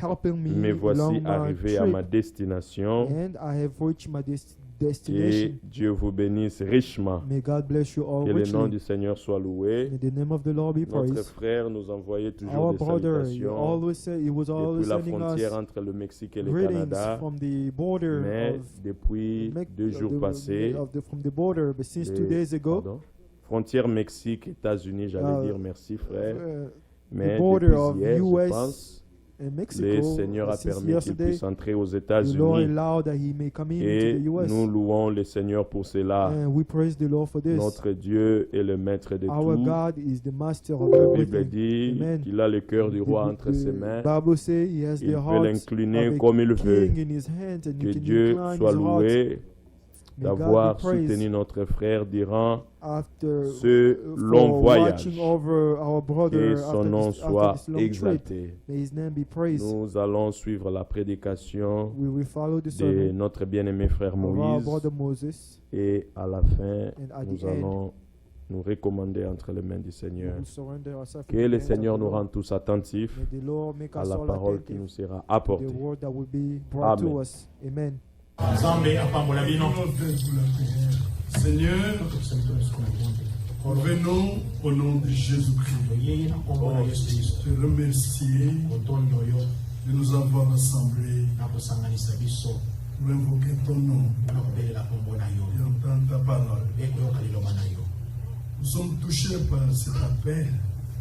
S2: helping me
S1: Me voici
S2: along my
S1: arrivé à
S2: trip,
S1: ma destination
S2: and I have reached my
S1: et
S2: destination.
S1: Dieu vous bénisse richement.
S2: May God bless you all
S1: Que le nom
S2: richly.
S1: du Seigneur soit loué.
S2: May the name of the Lord be
S1: Notre
S2: praised.
S1: frère nous envoyait toujours
S2: Our
S1: des
S2: brother,
S1: salutations
S2: he was always
S1: depuis la
S2: sending
S1: frontière
S2: us
S1: entre le Mexique et le
S2: greetings
S1: Canada.
S2: from the border
S1: Mais
S2: of
S1: depuis
S2: Mex-
S1: 2 jours passés,
S2: from the border, but since 2
S1: les-
S2: days ago,
S1: pardon, frontière Mexique, États-Unis, j'allais dire merci frère. Mais
S2: border
S1: depuis
S2: of
S1: hier, je
S2: US
S1: pense,
S2: and Mexico,
S1: le Seigneur a
S2: since
S1: permis qu'il
S2: yesterday,
S1: puisse entrer aux
S2: the Lord
S1: États-Unis.
S2: allowed that he may come
S1: Et
S2: into the US.
S1: nous louons le Seigneur pour cela.
S2: And we praise the Lord for this.
S1: Notre Dieu est le maître de
S2: Our
S1: tout.
S2: God is the master of
S1: La Bible
S2: everything.
S1: dit
S2: Amen.
S1: qu'il a le cœur du roi
S2: The-
S1: entre ses mains.
S2: Bible says he has
S1: Il
S2: the
S1: peut
S2: heart
S1: l'incliner
S2: of a
S1: comme il veut.
S2: king in his hands, and
S1: Que
S2: you can
S1: Dieu
S2: incline
S1: soit
S2: his heart.
S1: loué
S2: May God
S1: d'avoir
S2: be praised
S1: soutenu notre frère durant
S2: after
S1: ce long
S2: for
S1: voyage.
S2: watching over our brother
S1: Que son
S2: after
S1: nom
S2: this
S1: soit
S2: long trip.
S1: exalté.
S2: May his name be praised.
S1: Nous allons suivre la prédication
S2: We will follow the
S1: de
S2: sermon
S1: notre bien-aimé frère
S2: of our
S1: Moïse.
S2: brother Moses,
S1: Et à la fin,
S2: and at
S1: nous
S2: the end,
S1: allons nous recommander entre les mains du
S2: we
S1: Seigneur.
S2: will surrender ourselves
S1: Que
S2: in the
S1: le
S2: hands of
S1: Seigneur
S2: the
S1: nous
S2: Lord.
S1: rende tous attentifs
S2: May the Lord make
S1: à
S2: us
S1: la
S2: all
S1: parole qui
S2: attentive
S1: nous sera
S2: to
S1: apportée.
S2: the word that will be brought
S1: Amen.
S2: to us. Amen.
S3: Nzambe apambola bino.
S4: Seigneur, revenons au nom de Jésus-Christ.
S3: Yeye na kombo na Yesu Kristo.
S4: Te remercier
S3: Otondo yo
S4: de nous avoir rassemblés
S3: na kosanganisa biso
S4: pour invoquer ton nom
S3: na kobelela kombo na yo.
S4: et entendre ta parole.
S3: Ekoyoka liloba na yo.
S4: Nous sommes touchés par cet appel.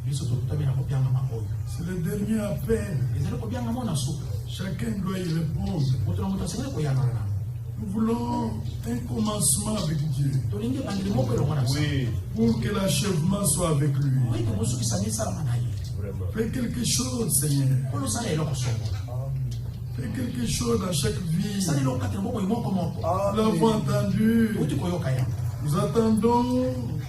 S3: Biso tokutami na kobyangama oyo.
S4: C'est le dernier appel.
S3: Ezali kobyangama na suka.
S4: Chacun doit y répondre.
S3: Moto na moto asengeli koyangana na.
S4: Nous voulons un commencement avec Dieu
S3: Tolingi ebandeli moko elongo na sa.
S4: pour que l'achèvement soit avec lui.
S3: Oyo mosukisa misalama na ye.
S4: Fais quelque chose, Seigneur.
S3: olosala eloko songo
S4: Fais quelque chose dans chaque vie.
S3: sala eloko kati na bomoi moko moko
S4: Nous l'avons entendu.
S3: outi koyoka yango
S4: Nous attendons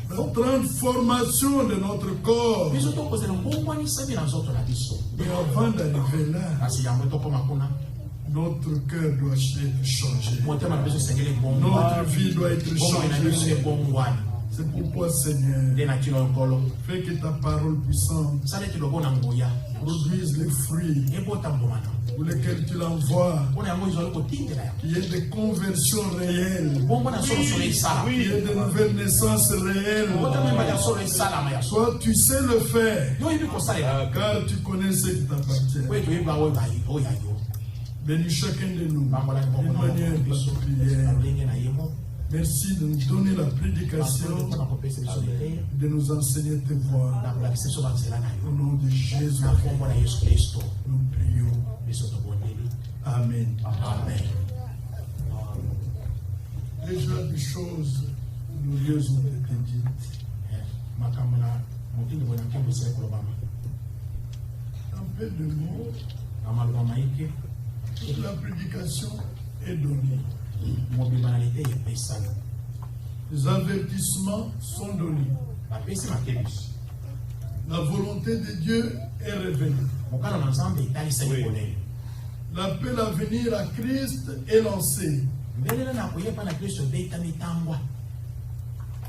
S4: la transformation de notre corps.
S3: biso tokozela mbongwanisami na nzoto na biso
S4: Mais avant d'arriver là,
S3: kasi yango tokóma kuna
S4: notre cœur doit être changé.
S3: motema na biso esengeli
S4: Notre
S3: ebongwana
S4: vie doit être
S3: bomoi na biso
S4: changée.
S3: ebongwani
S4: C'est pourquoi, Seigneur,
S3: nde na kino nkolo
S4: fais que ta parole puissante
S3: sala ete lobo na nguya
S4: produise les fruits
S3: ebota mboma na
S4: pour lesquels tu l'envoies.
S3: mpona yango ezwali kotindela yango
S4: Qu'il y ait des conversions réelles.
S3: bongo na solosolo esala
S4: Qu'il y ait de nouvelles naissances réelles.
S3: kota memba ya solo esalama ya solo
S4: Toi, tu sais le faire.
S3: yo oyebi kosalela
S4: Car tu connais ce qui t'appartient.
S3: oyo toyeba oyo ya yo
S4: Bénis chacun de nous
S3: bambolani
S4: d'une manière
S3: biso
S4: particulière.
S3: ndenge na ye moko
S4: Merci de nous donner la prédication,
S3: mpona kopesa biso lete
S4: de nous enseigner tes voies.
S3: na kolakisa biso banzela na
S4: Au
S3: yo
S4: nom de Jésus,
S3: na nkombo na yesu kristo
S4: nous prions.
S3: biso tobondeli
S4: Amen.
S3: amen
S4: Déjà des choses glorieuses ont été dites.
S3: makambo na motingi boye na nkembo esili kolobama
S4: Un peu de mots,
S3: na maloba mayeke
S4: toute la prédication est donnée.
S3: mobimba na lete epesani
S4: Les avertissements sont donnés.
S3: bapesi makebisi
S4: La volonté de Dieu est révélée.
S3: mokano na nzambe etalisaki polele
S4: L'appel à venir à Christ est lancé.
S3: mbelela na koyepa na kristo ebetami tangwa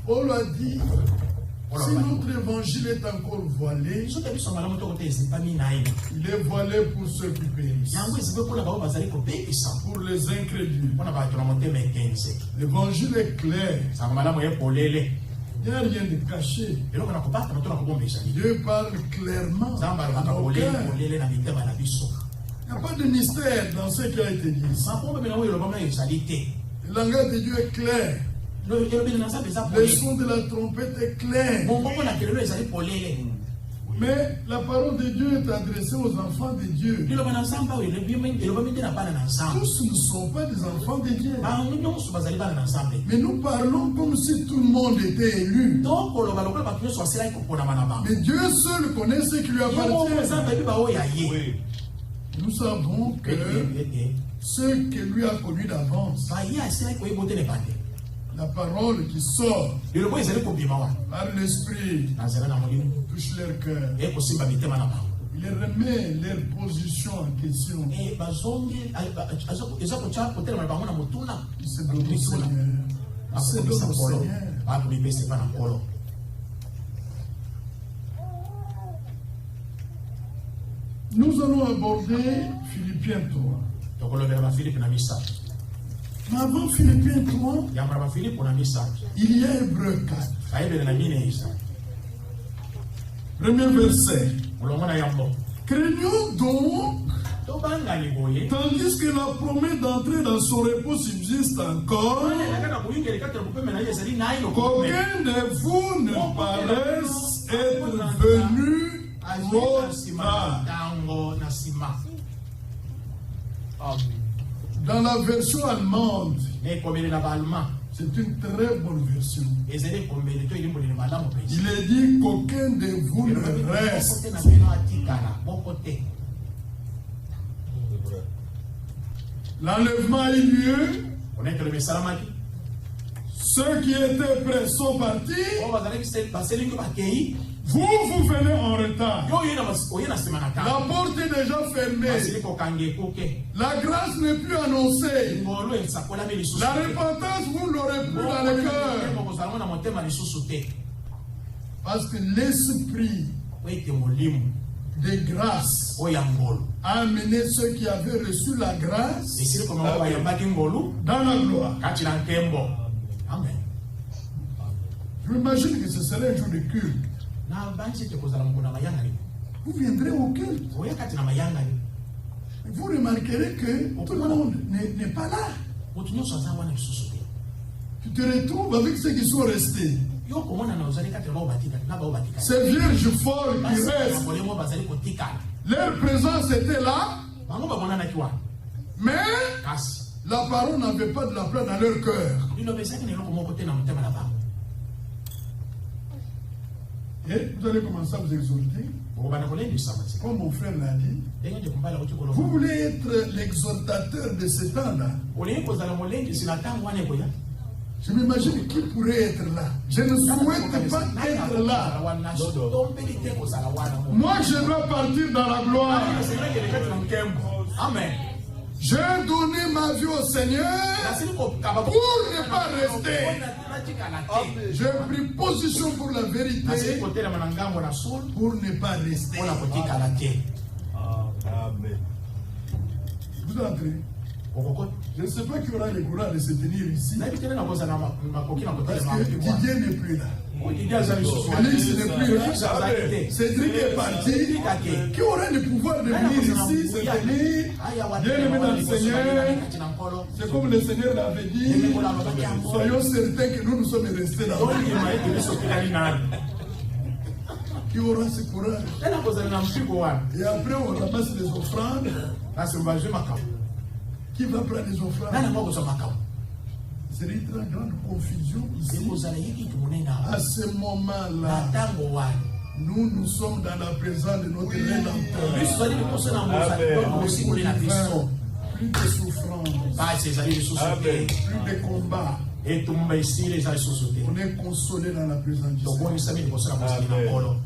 S4: Paul a dit, si notre évangile est encore voilé,
S3: soki biso malamu toko te ezipami na ye
S4: il est voilé pour ceux qui périssent,
S3: yango ezipe mpona bao bazali kobebisa
S4: pour les incrédules.
S3: mpona bato na motema ekenze
S4: L'évangile est clair.
S3: sango malamu ye polele
S4: Il n'y a rien de caché.
S3: eloko na kobatama to na kobombisa ye
S4: Dieu parle clairement
S3: nzambe
S4: à
S3: alobaka
S4: nos
S3: polele
S4: cœurs.
S3: polele na mitema na biso
S4: Il n'y a pas de mystère dans ce qui a été dit.
S3: makombemela oyo elobama ezali te
S4: Le langage de Dieu est clair.
S3: elobeli na nzambe eza
S4: Le
S3: polele
S4: son de la trompette est clair.
S3: mongongo na kelelo ezali polele
S4: Mais la parole de Dieu est adressée aux enfants de Dieu.
S3: liloba na nzambe oyo elobami te na bana na nzambe
S4: Tous ne sont pas des enfants de Dieu.
S3: bango nyonso bazali bana na nzambe
S4: Mais nous parlons comme si tout le monde était élu.
S3: tokoloba lokola bato nyonso basilaki koponama na bango
S4: Mais Dieu seul connaît ce qui lui
S3: ye moko
S4: appartient.
S3: nzambe ayebi baoyo ya ye
S4: Nous savons que
S3: ete
S4: ce que lui a connu d'avance,
S3: baye asilaki koyeba otelema te
S4: la parole qui sort
S3: lilobo ezali kobima wana
S4: par l'esprit,
S3: na nzela na molimo
S4: touche leur cœur.
S3: ekosimba mitema na bango
S4: Il remet leur position en question.
S3: bazongi eza kotya kotelema na bango na motuna
S4: Il se donne au Seigneur. Il se
S3: akomisa
S4: donne au
S3: nkolo
S4: Seigneur.
S3: akomipesa epa na nkolo
S4: Nous allons aborder Philippiens 3.
S3: tokolobela bafilipe na misato
S4: Mais avant Philippiens 3,
S3: yambala bafilipe na misato
S4: il y a Hébreux 4.
S3: bayebele na mine isa
S4: Premier verset.
S3: molongo na yango
S4: Craignons donc,
S3: tobangani boye
S4: tandis que la promesse d'entrer dans son repos subsiste encore,
S3: elaka na koyingela kati na kopeme na ye ezali naino
S4: qu'aucun de vous ne paraisse être venu trop tard.
S3: tango na nsima
S4: Dans la version allemande,
S3: ekomeli na baallemand
S4: c'est une très bonne version.
S3: ezali ekomeli to elimboleli malamu mpenza
S4: Il est dit qu'aucun de vous ne reste.
S3: te na bino atikala moko te
S4: L'enlèvement a eu lieu.
S3: konetelo besalamaki
S4: Ceux qui étaient prêts sont partis.
S3: oyo bazalaki baselingi bakei
S4: Vous venez en retard.
S3: yo oye na nsima na
S4: La
S3: kanga
S4: porte est déjà fermée.
S3: basili kokanga ekuke
S4: La grâce n'est plus annoncée.
S3: ngolo esakolami lisusu
S4: La
S3: te.
S4: repentance, vous ne l'aurez plus dans le cœur.
S3: kozalamo na motema lisusu te
S4: Parce que l'esprit
S3: po ete molimo
S4: de grâce
S3: oyo ya ngolo
S4: a amené ceux qui avaient reçu la grâce
S3: esili komama bayambaki ngolu
S4: dans la gloire.
S3: kati na nkembo amen
S4: Je m'imagine que ce serait un jour de culte.
S3: na banzi ete kozala moko na mayangani
S4: Vous viendrez au culte.
S3: oya kati na mayangani
S4: Vous remarquerez que tout le monde n'est pas là.
S3: moto nyonso aza wana lisusu te
S4: Tu te retrouves avec ceux qui sont restés.
S3: yo komonana ozali kati na bao batikali na bao batikali
S4: Ces vierges folles qui
S3: basi
S4: restent,
S3: bolemo bazali kotikala
S4: leur présence était là,
S3: bango bamonanaki wana
S4: mais
S3: kasi
S4: la parole n'avait pas de la place dans leur cœur.
S3: liloba ezalaki na eloko moko te na motema na bango
S4: Et vous allez commencer à vous exhorter. Comme mon frère l'a dit, vous voulez être l'exhortateur de ce temps-là. Je m'imagine qui pourrait être là. Je ne souhaite pas être là. Moi, je dois partir dans la gloire.
S3: Amen.
S4: J'ai donné ma vie au Seigneur pour ne pas rester. J'ai pris position pour la vérité pour ne pas rester.
S1: Amen.
S4: Vous entrez. Je ne sais pas qui aura le courage de se tenir ici. Parce que Didier n'est plus là. Félix n'est plus là. Cédric est parti. Qui aura le pouvoir de venir ici, se tenir, bien aimé dans le Seigneur? C'est comme le Seigneur l'avait dit. Soyons certains que nous sommes restés là. Qui aura ce courage? Et après, on ramasse les offrandes. Qui va prendre les offrandes? C'est une très grande confusion ici. À ce moment-là, nous sommes dans la présence de notre Rédempteur. Plus de souffrance, plus de combats. On est consolé dans la présence du Seigneur.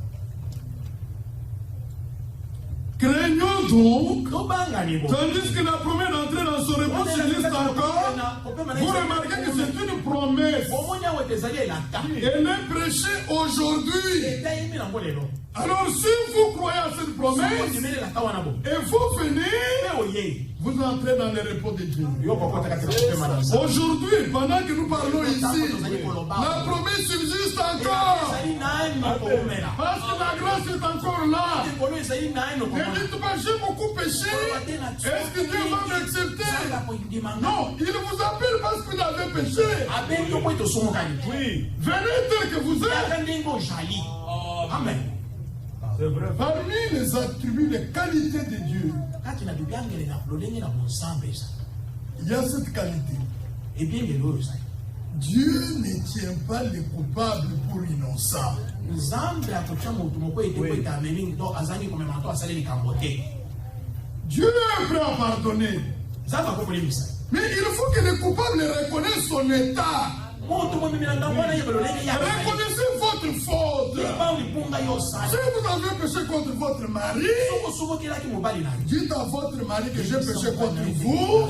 S4: Craignons donc, tandis que la promesse d'entrer dans son repos subsiste encore, vous remarquez que c'est une promesse. Elle est prêchée aujourd'hui. Alors si vous croyez à cette promesse, et vous venez, vous entrez dans le repos de Dieu. Aujourd'hui, pendant que nous parlons ici, la promesse subsiste encore. Parce que la grâce est encore là. Ne dites pas, j'ai beaucoup péché. Est-ce que Dieu va m'accepter? Non, il vous appelle parce que vous avez péché. Oui. Venez tel que vous êtes.
S3: Amen.
S1: C'est vrai.
S4: Parmi les attributs, les qualités de Dieu, il y a cette qualité. Dieu ne tient pas les coupables pour innocents. Dieu est prêt à pardonner. Mais il faut que les coupables reconnaissent son état. Reconnaissez votre faute. Si vous avez péché contre votre mari, dites à votre mari que j'ai péché contre vous,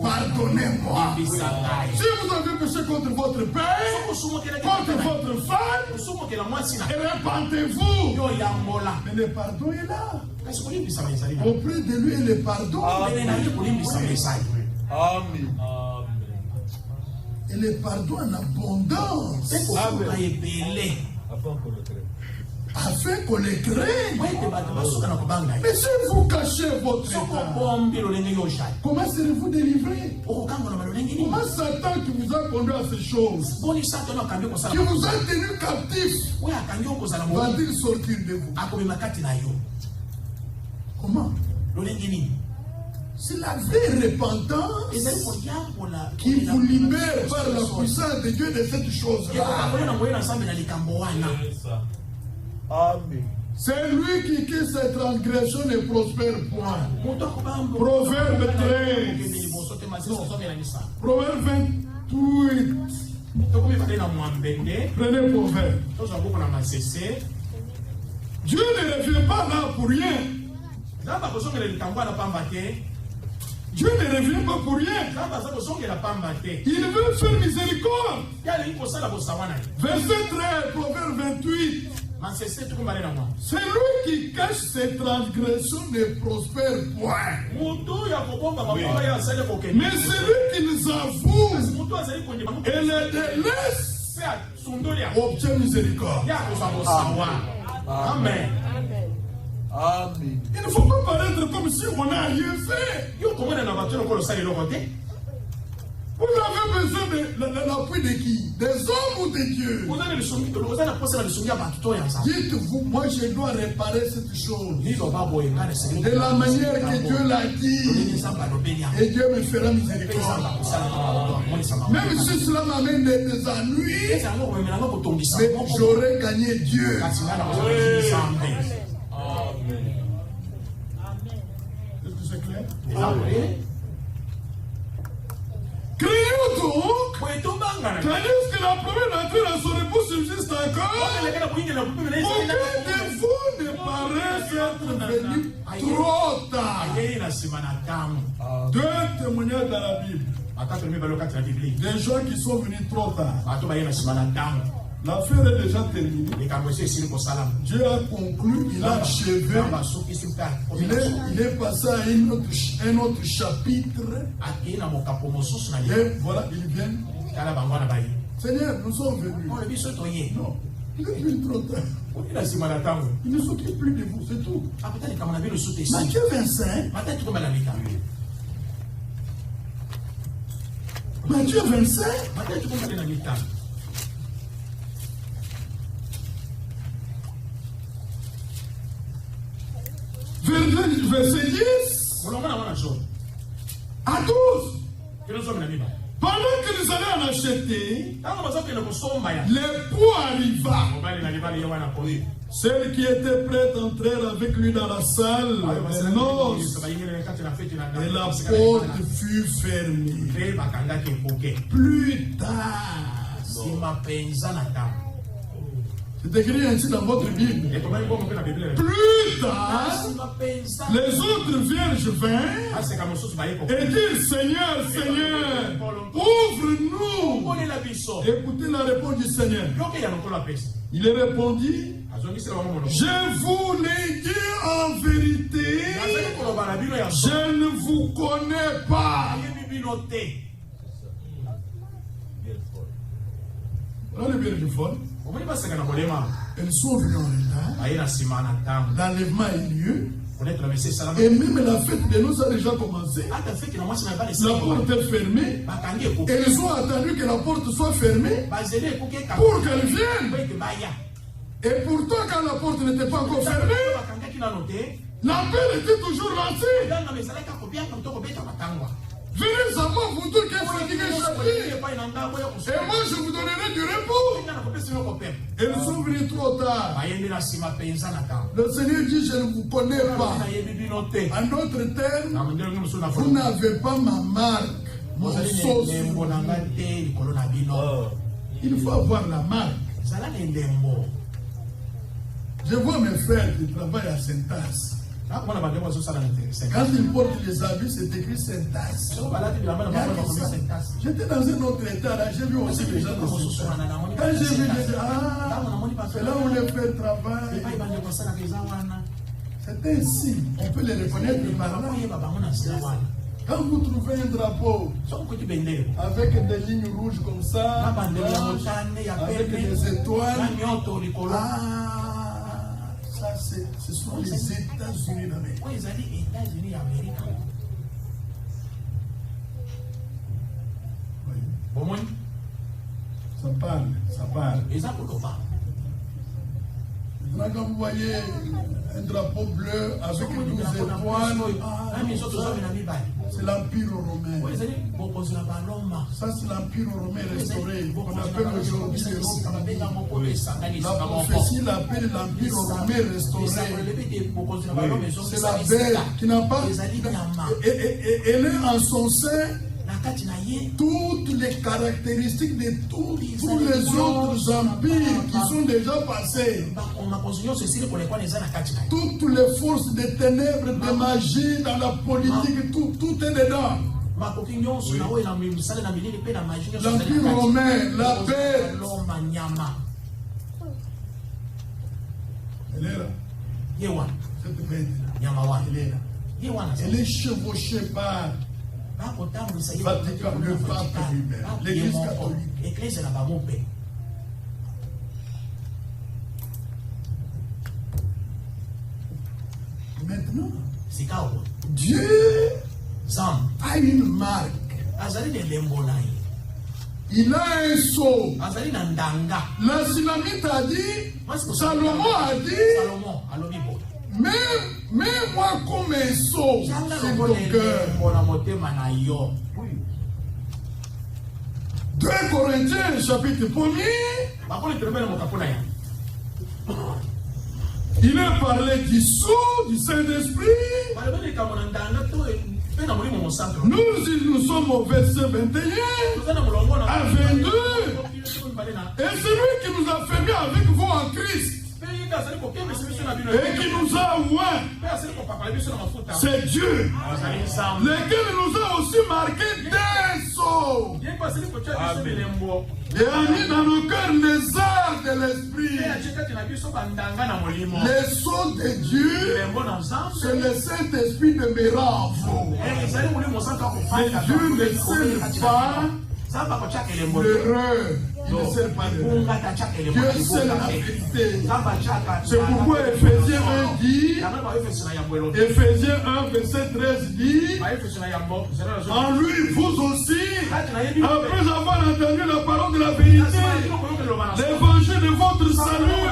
S4: pardonnez-moi. Si vous avez péché contre votre père, contre votre femme, repentez-vous. Mais le pardon est là. Auprès de lui, le pardon.
S1: Amen.
S4: Et le pardon en abondance. Afin qu'on le craigne. Mais si vous cachez votre état, comment serez-vous délivré? Comment Satan qui vous a conduit à ces choses, qui vous a tenu captif, va-t-il sortir de vous? Comment? C'est la vraie repentance qui vous libère par la puissance de Dieu de cette chose-là.
S1: Amen.
S4: C'est lui qui quitte ses transgressions et prospère point. Proverbe 13. Proverbe 28. Prenez Proverbe. Dieu ne revient pas là pour rien. Dieu ne revient pas pour rien. Il veut faire miséricorde. Verset 13, Proverbe 28. C'est lui qui cache ses transgressions ne prospère point. Mais celui qui nous avoue et les délaisse obtient miséricorde.
S3: Amen.
S1: Amen.
S4: Il ne faut pas paraître comme si on n'a rien fait. Vous avez besoin de l'appui de qui? Des hommes ou de Dieu? Dites-vous, moi je dois réparer cette chose. De la manière que Dieu l'a dit. Et Dieu me fera miséricorde. Même si cela m'amène des ennuis, mais j'aurai gagné Dieu.
S1: Oui.
S4: Est-ce que c'est clair? Crions donc, tandis que la première d'entrée dans son époux subsiste encore, aucun de vous ne paraisse être venu trop tard. Deux témoignages dans la Bible. Des gens qui sont venus trop tard. L'affaire est déjà terminée. Dieu a conclu, il a achevé. Il est passé à un autre chapitre. Et voilà, ils viennent. Seigneur, nous sommes venus. Non, il est venu trop tard. Il ne s'occupe plus de vous, c'est tout. Matthieu 25. Matthieu 25. Verset 10 à 12. Pendant que nous allions en acheter, l'époux arriva. Celles qui étaient prêtes entrèrent avec lui dans la salle des noces. Et la porte fut fermée. Plus tard. C'est écrit ainsi dans votre Bible. Plus tard, les autres vierges vinrent et dirent, Seigneur, Seigneur, ouvre-nous. Écoutez la réponse du Seigneur. Il répondit, je vous l'ai dit en vérité, je ne vous connais pas. Là, les vierges folles, elles sont venues en retard. L'enlèvement a eu lieu. Et même la fête de noces a déjà commencé. La porte est fermée. Elles ont attendu que la porte soit fermée pour qu'elles viennent. Et pourtant, quand la porte n'était pas encore fermée, l'appel était toujours lancé. Venez savoir vous tous qui êtes fatigués chaque. Et moi je vous donnerai du repos. Elles sont venues trop tard. Le Seigneur dit, je ne vous connais pas. En d'autres termes, vous n'avez pas ma marque, mon sauce. Il faut avoir la marque. Je vois mes frères qui travaillent à Saint-As. Quand ils portent les habits, c'est écrit Saint-As. J'étais dans un autre état, là, j'ai vu aussi les gens de Saint-As. Quand j'ai vu, j'ai dit, c'est là où les frères travaillent. C'est ainsi, on peut les reconnaître par là. Quand vous trouvez un drapeau avec des lignes rouges comme ça, avec des étoiles, ce sont les États-Unis d'Amérique. Oui. Ça parle, ça parle. Maintenant, quand vous voyez un drapeau bleu avec 12 étoiles, c'est l'Empire romain. Ça, c'est l'Empire romain restauré. On appelle aujourd'hui la prophétie l'appelle l'Empire romain restauré. C'est la bête qui n'a pas. Elle est en son sein toutes les caractéristiques de tous les autres empires qui sont déjà passés. Toutes les forces des ténèbres, de magie, dans la politique, tout est dedans. L'Empire romain, la bête. Elle est là. Cette bête, elle est là. Elle est chevauchée par Vatican, le pape lui-même, l'Église catholique. Maintenant, Dieu a une marque. Il a un sceau.
S3: azali na ndanga.
S4: La Sulamite a dit, Salomon a dit, mets-moi comme un sceau sur ton cœur. 2 Corinthiens chapitre 1er. Il a parlé du sceau du Saint-Esprit. Nous sommes au verset 21 à 22. Et celui qui nous a fait bien avec vous en Christ et qui nous a oint, c'est Dieu, lequel nous a aussi marqué d'un sceau et a mis dans nos cœurs les arts de l'esprit. Les sceaux de Dieu, c'est le Saint-Esprit de Mérange. Mais Dieu ne sait pas l'erreur. Il ne sait pas l'erreur. Dieu sait la vérité. C'est pourquoi Ephésiens 1 dit, Ephésiens 1 verset 13 dit, en lui vous aussi, après avoir entendu la parole de la vérité, l'évangile de votre salut,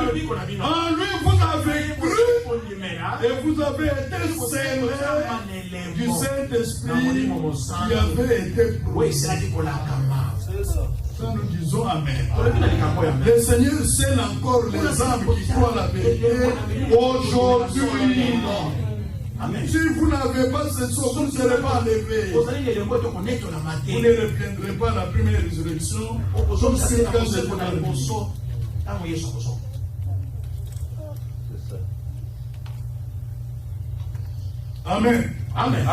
S4: en lui vous avez cru et vous avez été scellés du Saint-Esprit qui avait été prouvé. Nous disons Amen. Le Seigneur scelle encore les âmes qui croient la vérité aujourd'hui. Si vous n'avez pas ce sceau, vous ne serez pas enlevé. Vous ne reviendrez pas à la première résurrection. Comme c'est le cas de Amen.
S1: Amen.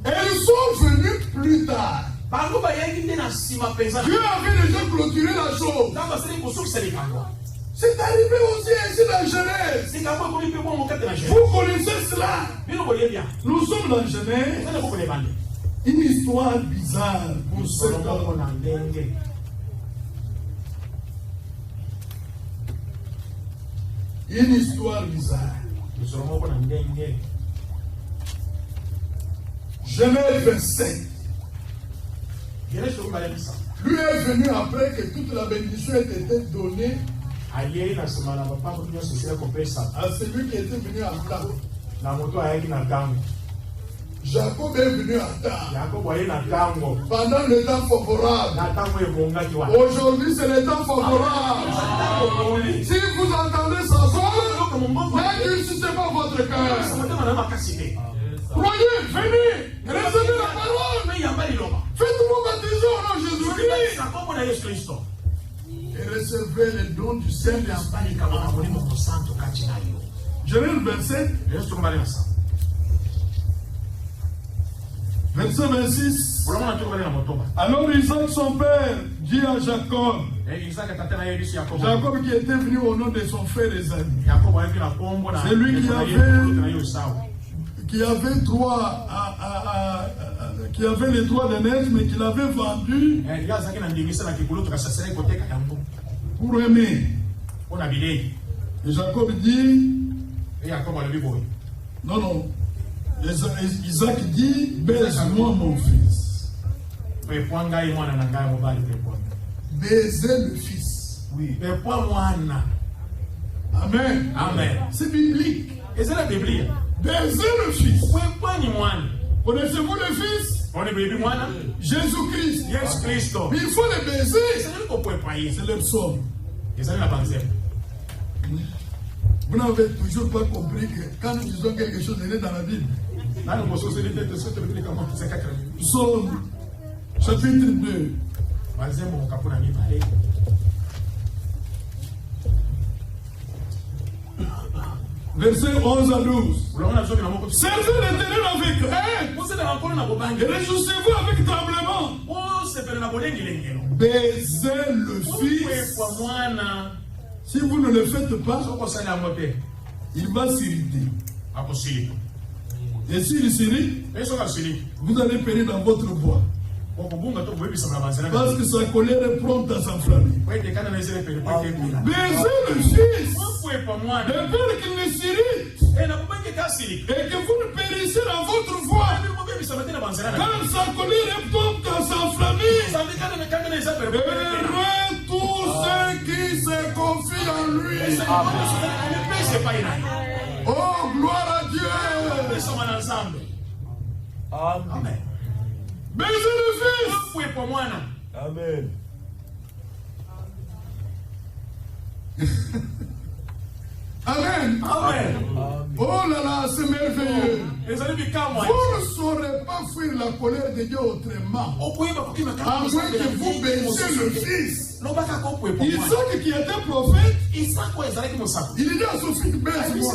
S4: Elles sont venues plus tard. Dieu avait déjà clôturé la chose. C'est arrivé aussi ainsi dans Genèse. Vous connaissez cela. Nous sommes dans Genèse. Une histoire bizarre pour cet homme. Une histoire bizarre. Genèse 27. Lui est venu après que toute la bénédiction ait été donnée à celui qui était venu à temps. Jacob est venu à temps. Pendant le temps favorable. Aujourd'hui, c'est le temps favorable. Si vous entendez sa voix, n'endurcissez pas votre cœur. Croyez, venez, recevez la parole. Faites-vous baptiser au nom de Jésus-Christ. Et recevez le don du Saint-Esprit. Genèse 27. Verset 26. Alors Isaac, son père, dit à Jacob, Jacob qui était venu au nom de son frère Esaü, c'est lui qui avait droit qui avait les droits de naître, mais qui l'avait vendu pour aimer. Et Jacob dit, non, Isaac dit, baise-moi mon fils. Baiser le fils.
S3: Oui.
S4: Amen.
S3: Amen.
S4: C'est biblique.
S3: Et c'est la Bible.
S4: Baiser le fils. Connaissez-vous le fils? Jésus-Christ. Mais il faut le baiser. C'est le psaume. Vous n'avez toujours pas compris que quand nous disons quelque chose, il est dans la Bible. Psaume chapitre 2. Verset 11 à 12. Servez l'Éternel avec haine. Et réjouissez-vous avec tremblement. Baisez le Fils. Si vous ne le faites pas, il va s'irriter. Et s'il s'irrite, vous allez périr dans votre bois. Parce que sa colère est prompte à s'enflammer. Baisez le Fils. De peur qu'il ne s'irrite et que vous ne périssiez dans votre voie. Quand sa colère est propre dans sa famille, heureux tous ceux qui se confient en lui. Oh, gloire à Dieu.
S1: Amen.
S4: Baisez le Fils.
S1: Amen.
S4: Amen.
S3: Amen.
S4: Oh là là, c'est merveilleux.
S3: Vous
S4: Vous ne saurez pas fuir la colère de Dieu autrement. À moins que vous baisiez le Fils. Isaac qui était prophète, il dit à son fils, baise-moi.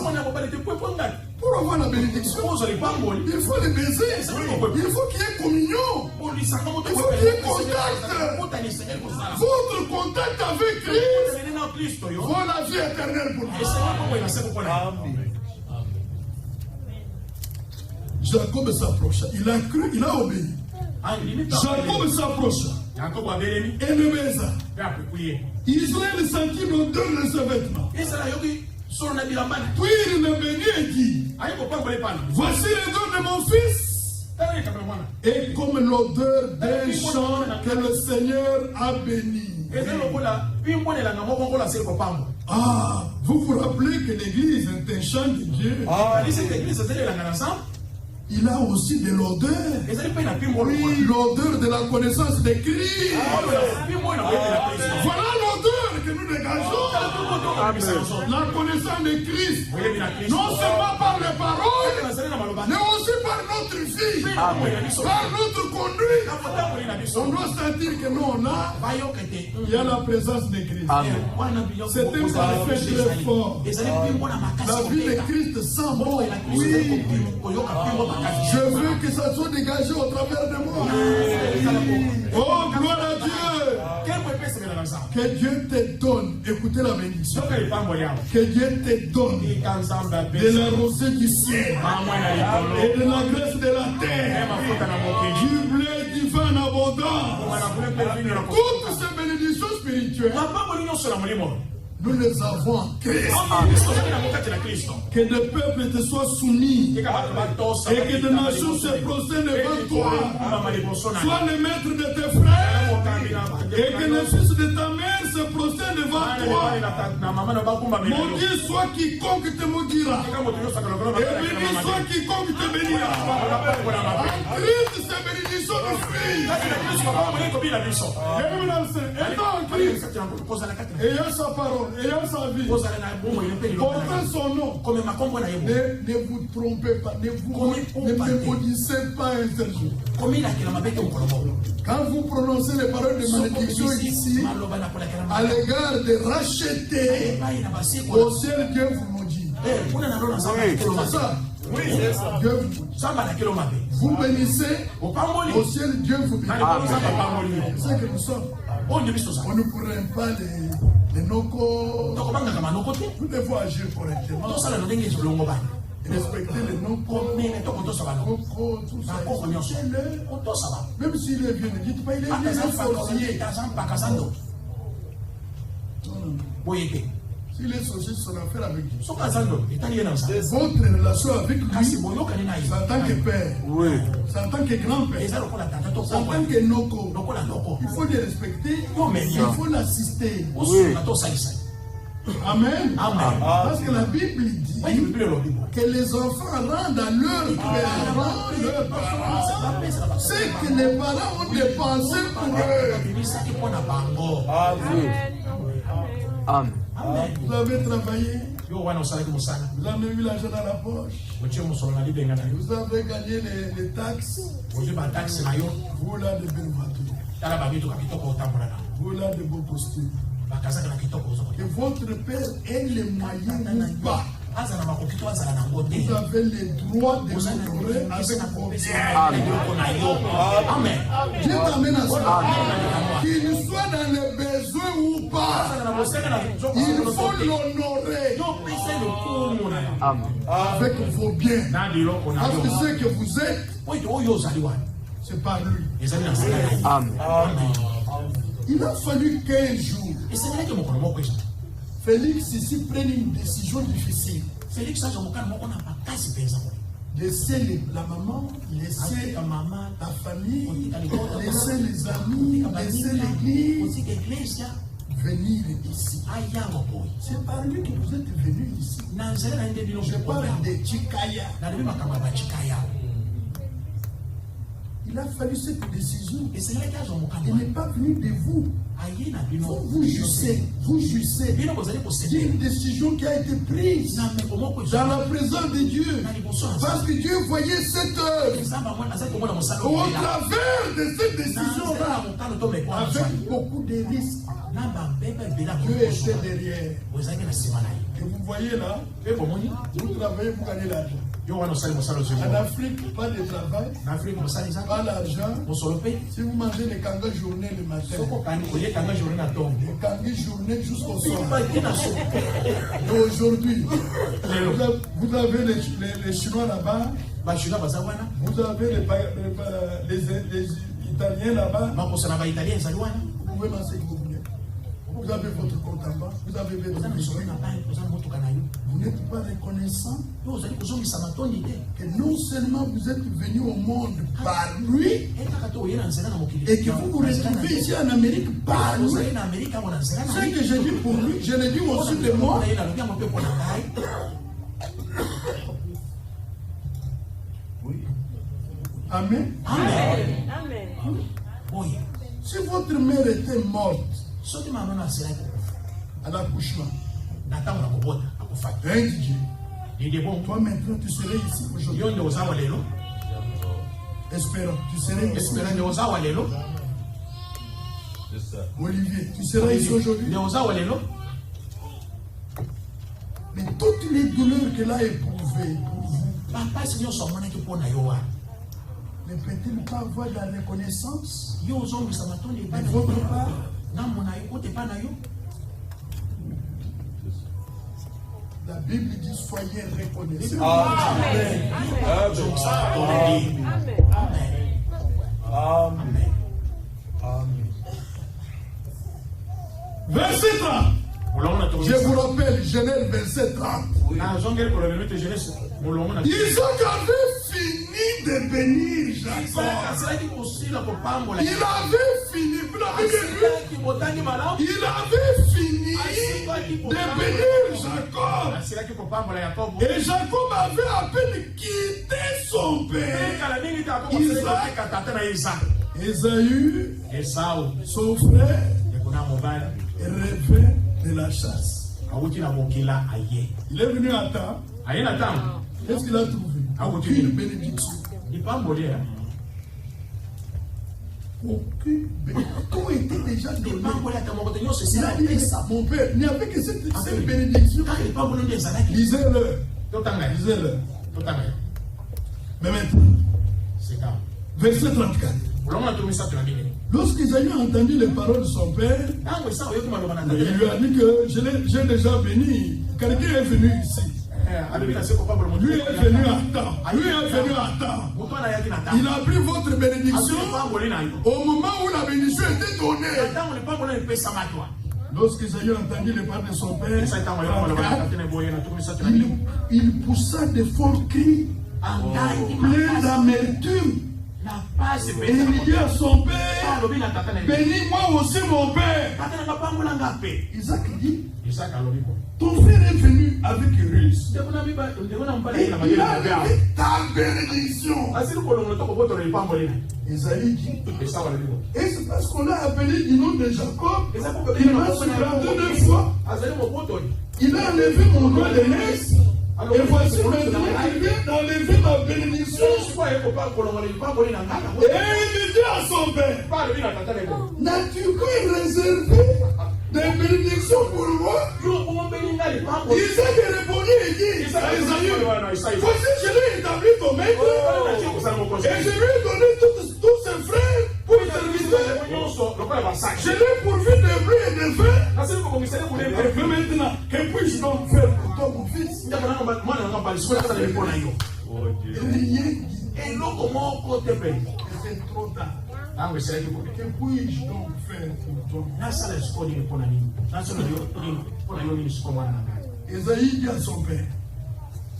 S4: Pour avoir la bénédiction, il faut les baiser. Il faut qu'il y ait communion. Il faut qu'il y ait contact. Votre contact avec Christ vaut la vie éternelle pour vous. Jacob s'approcha. Il a cru, il a obéi. Jacob s'approcha. Et le baisa. Israël sentit l'odeur de ses vêtements. Puis il le bénit et dit, voici l'odeur de mon fils. Et comme l'odeur d'un champ que le Seigneur a béni. Ah, vous vous rappelez que l'église est un champ de Dieu. Il a aussi de l'odeur. Oui, l'odeur de la connaissance de Christ. Voilà l'odeur que nous dégageons. La connaissance de Christ. Non seulement par les paroles, mais aussi par notre vie. Par notre conduite. On doit sentir que nous, on a, il y a la présence de Christ. C'est un parfait très fort. La vie de Christ semble. Oui. Je veux que ça soit dégagé au travers de moi. Oh, gloire à Dieu. Que Dieu te donne, écoutez la bénédiction. Que Dieu te donne de la rosée du ciel et de la graisse de la terre, du blé divin abondant. Toutes ces bénédictions spirituelles, nous les avons en Christ. Que des peuples te soient soumis et que des nations se prosternent devant toi. Sois le maître de tes frères et que les fils de ta mère se prosternent devant toi. Maudit soit quiconque te maudira et béni soit quiconque te bénira. En Christ, ces bénédictions nous suivent. Étant en Christ, ayant sa parole, ayant sa vie, portant son nom, ne vous trompez pas, ne me maudissez pas un seul jour. Quand vous prononcez les paroles de malédiction ici, à l'égard de racheter, au ciel Dieu vous maudit. C'est ça. Oui, Dieu vous bénissez, au ciel Dieu vous bénit. C'est ce que nous sommes. On ne pourrait pas les nocos. Nous devons agir correctement. Respecter les nocos, tout ça. Même s'il est vieux, ne dites pas il est sorcier. S'il est sorcier, c'est son affaire avec Dieu. Votre relation avec lui, c'est en tant que père, c'est en tant que grand-père, c'est en tant que noko. Il faut les respecter, il faut l'assister. Amen. Parce que la Bible dit que les enfants rendent à leurs parents ce que les parents ont dépensé pour eux. Amen. Vous avez travaillé, vous avez eu l'argent dans la poche, vous avez gagné les taxes, vous là de belles voitures, vous là de beaux costumes. Que votre père ait les moyens ou pas, vous avez les droits de l'honorer avec vos biens. Amen. Dieu t'amène à ça. Qu'il soit dans les besoins ou pas, il faut l'honorer avec vos biens. Parce que ce que vous êtes, c'est par lui. Amen. Il a fallu 15 jours. Félix ici prenne une décision difficile. Laissez la maman, laissez ta famille, laissez les amis, laissez l'église. Venir ici. C'est par lui que vous êtes venus ici. Je parle de Chikaya. Il a fallu cette décision. Il n'est pas venu de vous. Vous jugez. C'est une décision qui a été prise dans la présence de Dieu. Parce que Dieu voyait cette œuvre. Au travers de cette décision-là, avec beaucoup de risques, Dieu était derrière. Et vous voyez là, vous travaillez pour gagner l'argent. En Afrique, pas de travail, pas d'argent. Si vous mangez les kangas journée le matin, les kangas journée jusqu'au soir. Et aujourd'hui, vous avez les Chinois là-bas, vous avez les Italiens là-bas. Vous pouvez manger que vous voulez. Vous avez votre compte en bas, vous avez votre besoin. Vous n'êtes pas reconnaissant que non seulement vous êtes venu au monde par lui, et que vous vous retrouvez ici en Amérique par lui. Ce que j'ai dit pour lui, je l'ai dit aussi de moi. Oui. Amen. Si votre mère était morte à l'accouchement, toi maintenant tu serais ici aujourd'hui. Espérons, tu serais ici. Olivier, tu serais ici aujourd'hui. Mais toutes les douleurs qu'elle a éprouvées pour vous, ne peut-il pas avoir de la reconnaissance de votre part? La Bible dit soyez reconnaissants.
S1: Amen.
S4: Amen. Verset 30. Je vous rappelle, Genèse 27, 30. Isaac avait fini de bénir Jacob. Il avait fini de bénir Jacob. Et Jacob avait à peine quitté son père. Esaü, son frère, revint de la chasse. Il est venu à temps. Qu'est-ce qu'il a trouvé? Aucune bénédiction. Aucune bénédiction. Tout était déjà donné. Il a dit, mon père, il n'y avait que cette bénédiction. Lisez-le. Lisez-le. Mais maintenant, verset 34. Lorsqu'Isaïe a entendu les paroles de son père, il lui a dit que j'ai déjà béni. Quelqu'un est venu ici. Lui est venu à temps. Il a pris votre bénédiction au moment où la bénédiction était donnée. Lorsqu'Isaïe a entendu les paroles de son père, il poussa de forts cris, plein d'amertume. Et il dit à son père, bénis-moi aussi mon père. Isaac dit, ton frère est venu avec Russe. Il a levé ta bénédiction. Isaïe dit, et c'est parce qu'on l'a appelé du nom de Jacob, il m'a supplanté 2 fois. Il a enlevé mon doigt de l'aise. Et voici maintenant il vient d'enlever ma bénédiction. Et il dit à son père, n'as-tu que réservé des bénédictions pour moi? Isaac répondit et dit à Esaü, voici je l'ai établi ton maître et je lui ai donné tous ses frères pour servir. Je l'ai pourvu de blé et de vin. Mais maintenant, que puis-je donc faire pour toi mon fils? C'est trop tard. Que puis-je donc faire pour toi? Esaïe dit à son père,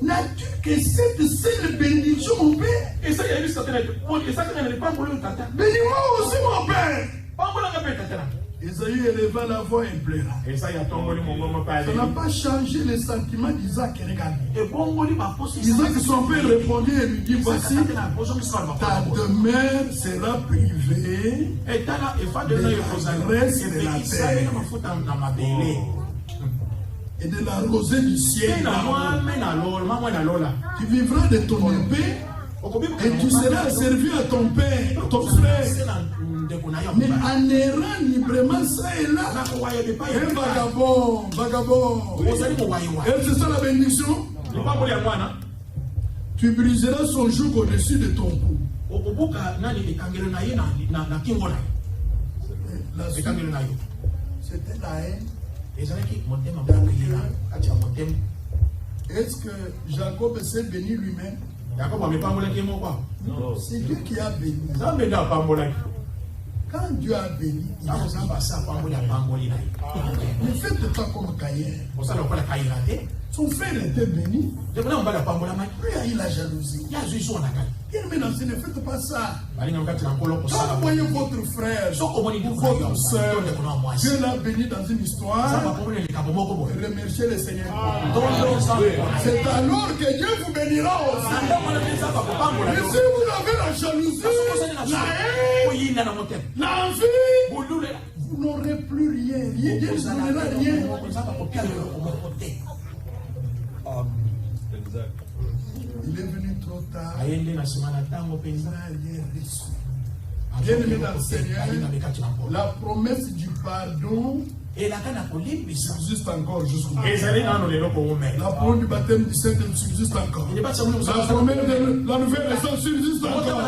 S4: N'as-tu que cette seule bénédiction, mon Père?
S3: Et ça, il y a eu certaines. Et ça, il n'y a pas voulu tata.
S4: Bénis-moi aussi, mon Père.
S3: Pas voulu tata tata.
S4: Esaü éleva la voix et pleura.
S3: Et ça, il y a tombé mon moment pas
S4: Ça n'a pas changé les sentiments d'Isaac. Regarde.
S3: Et bon, on dit ma poste.
S4: Isaac, son père répondit et lui dit, voici, ta demeure sera privée
S3: et tala et fa de la
S4: graisse de la terre et de la rosée du ciel. Tu vivras de ton épée et tu seras servi à ton père, ton frère. Mais en errant librement ça et là, un vagabond. Et c'est ça la bénédiction. Tu briseras son joug au-dessus de ton cou. C'était la haine. Est-ce que Jacob s'est béni lui-même? C'est Dieu qui a béni. Quand Dieu a béni, il a béni. Ne faites pas comme Caïn. Son frère était béni. Lui a eu la jalousie. Bien, mais ne faites pas ça. Quand voyez votre frère ou votre soeur, Dieu l'a béni dans une histoire, remerciez le Seigneur. C'est alors que Dieu vous bénira aussi. Mais si vous avez la jalousie, la haine, l'envie, vous n'aurez plus rien. Dieu ne vous donnera rien. Il est venu trop tard. Il n'a rien reçu. Bien-aimé dans le Seigneur, la promesse du pardon subsiste encore jusqu'au bout. La promesse du baptême du Saint-Esprit subsiste encore. La promesse de la nouvelle naissance subsiste encore.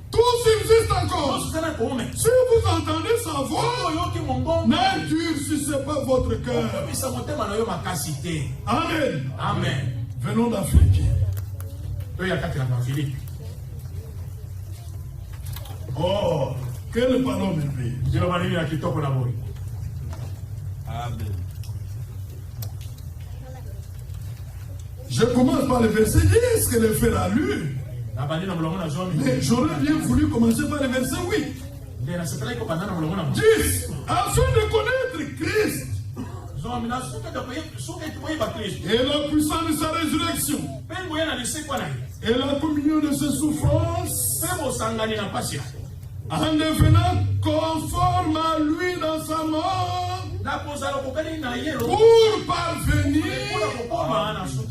S4: Tout subsiste encore. Si vous entendez sa voix, n'endurcissez pas votre cœur. Amen.
S3: Amen.
S4: Venons d'Afrique. Oh, quelle parole merveilleuse.
S1: Amen.
S4: Je commence par le verset 10 que le frère a lu. Mais j'aurais bien voulu commencer par le verset 8. 10. Afin de connaître Christ et la puissance de sa résurrection et la communion de ses souffrances, en devenant conforme à lui dans sa mort, pour parvenir,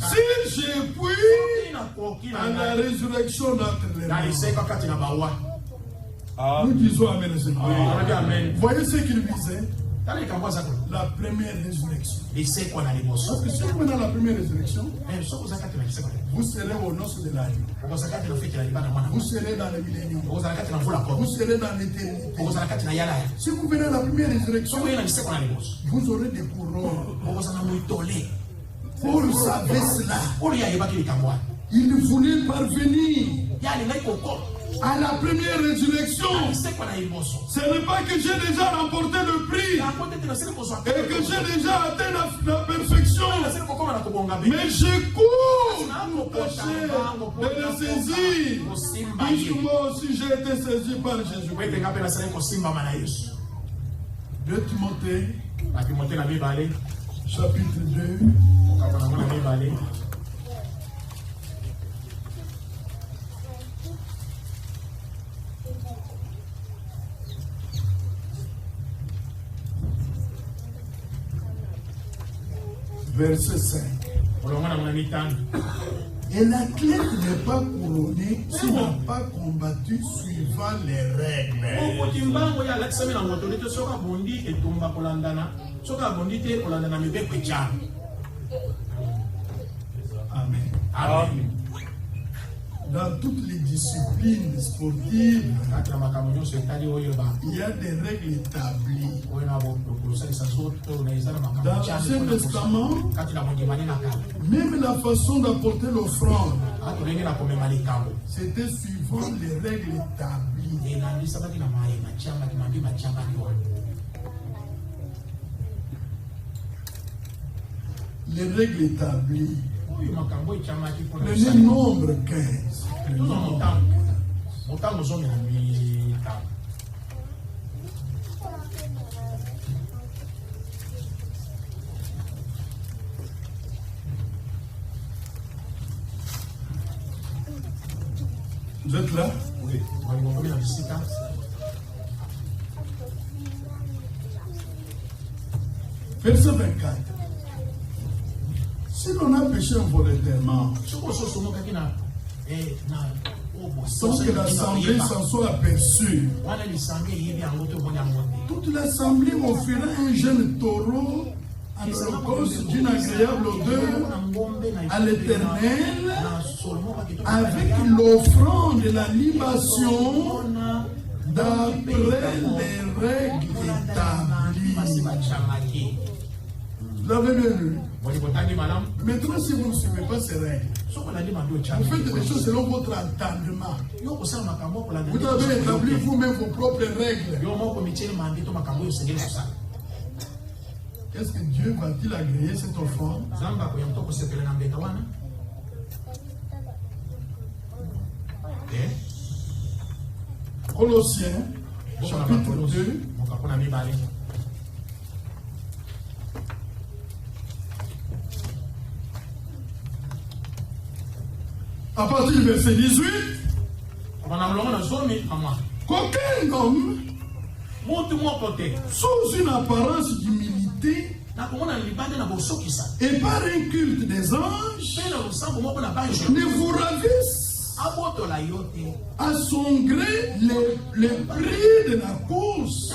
S4: si j'ai puis, à la résurrection d'entre les morts. Nous disons Amen. Voyez ce qu'il disait. La première résurrection. Parce que si vous venez à la première résurrection, vous serez aux noces de l'agneau. Vous serez dans le millénaire. Vous serez dans l'éternité. Si vous venez à la première résurrection, vous aurez des couronnes. Paul savait cela. Il voulait parvenir à la première résurrection. Ce n'est pas que j'ai déjà remporté le prix et que j'ai déjà atteint la perfection, mais je cours pour tâcher de le saisir, puisque moi aussi j'ai été saisi par Jésus. 2 Timothée chapitre 2 verset 5. Et l'athlète n'est pas couronné s'il n'a pas combattu suivant les règles. Amen.
S3: Amen.
S4: Dans toutes les disciplines sportives, il y a des règles établies. Dans l'Ancien Testament, même la façon d'apporter l'offrande, c'était suivant les règles établies. Les règles établies. Le nombre 15. Vous êtes là?
S3: Oui.
S4: Verset 24. Si l'on a péché involontairement, sans que l'assemblée s'en soit aperçue, toute l'assemblée offrira un jeune taureau en holocauste d'une agréable odeur à l'Éternel, avec l'offrande de la libation d'après les règles établies. Vous l'avez bien lu. Maintenant, si vous ne suivez pas ces règles, vous faites des choses selon votre entendement. Vous avez établi vous-même vos propres règles. Qu'est-ce que Dieu va-t-il agréer cette offrande? Colossiens, chapitre 2. À partir du verset 18, qu'aucun homme, sous une apparence d'humilité et par un culte des anges, ne vous ravisse à son gré les prix de la course,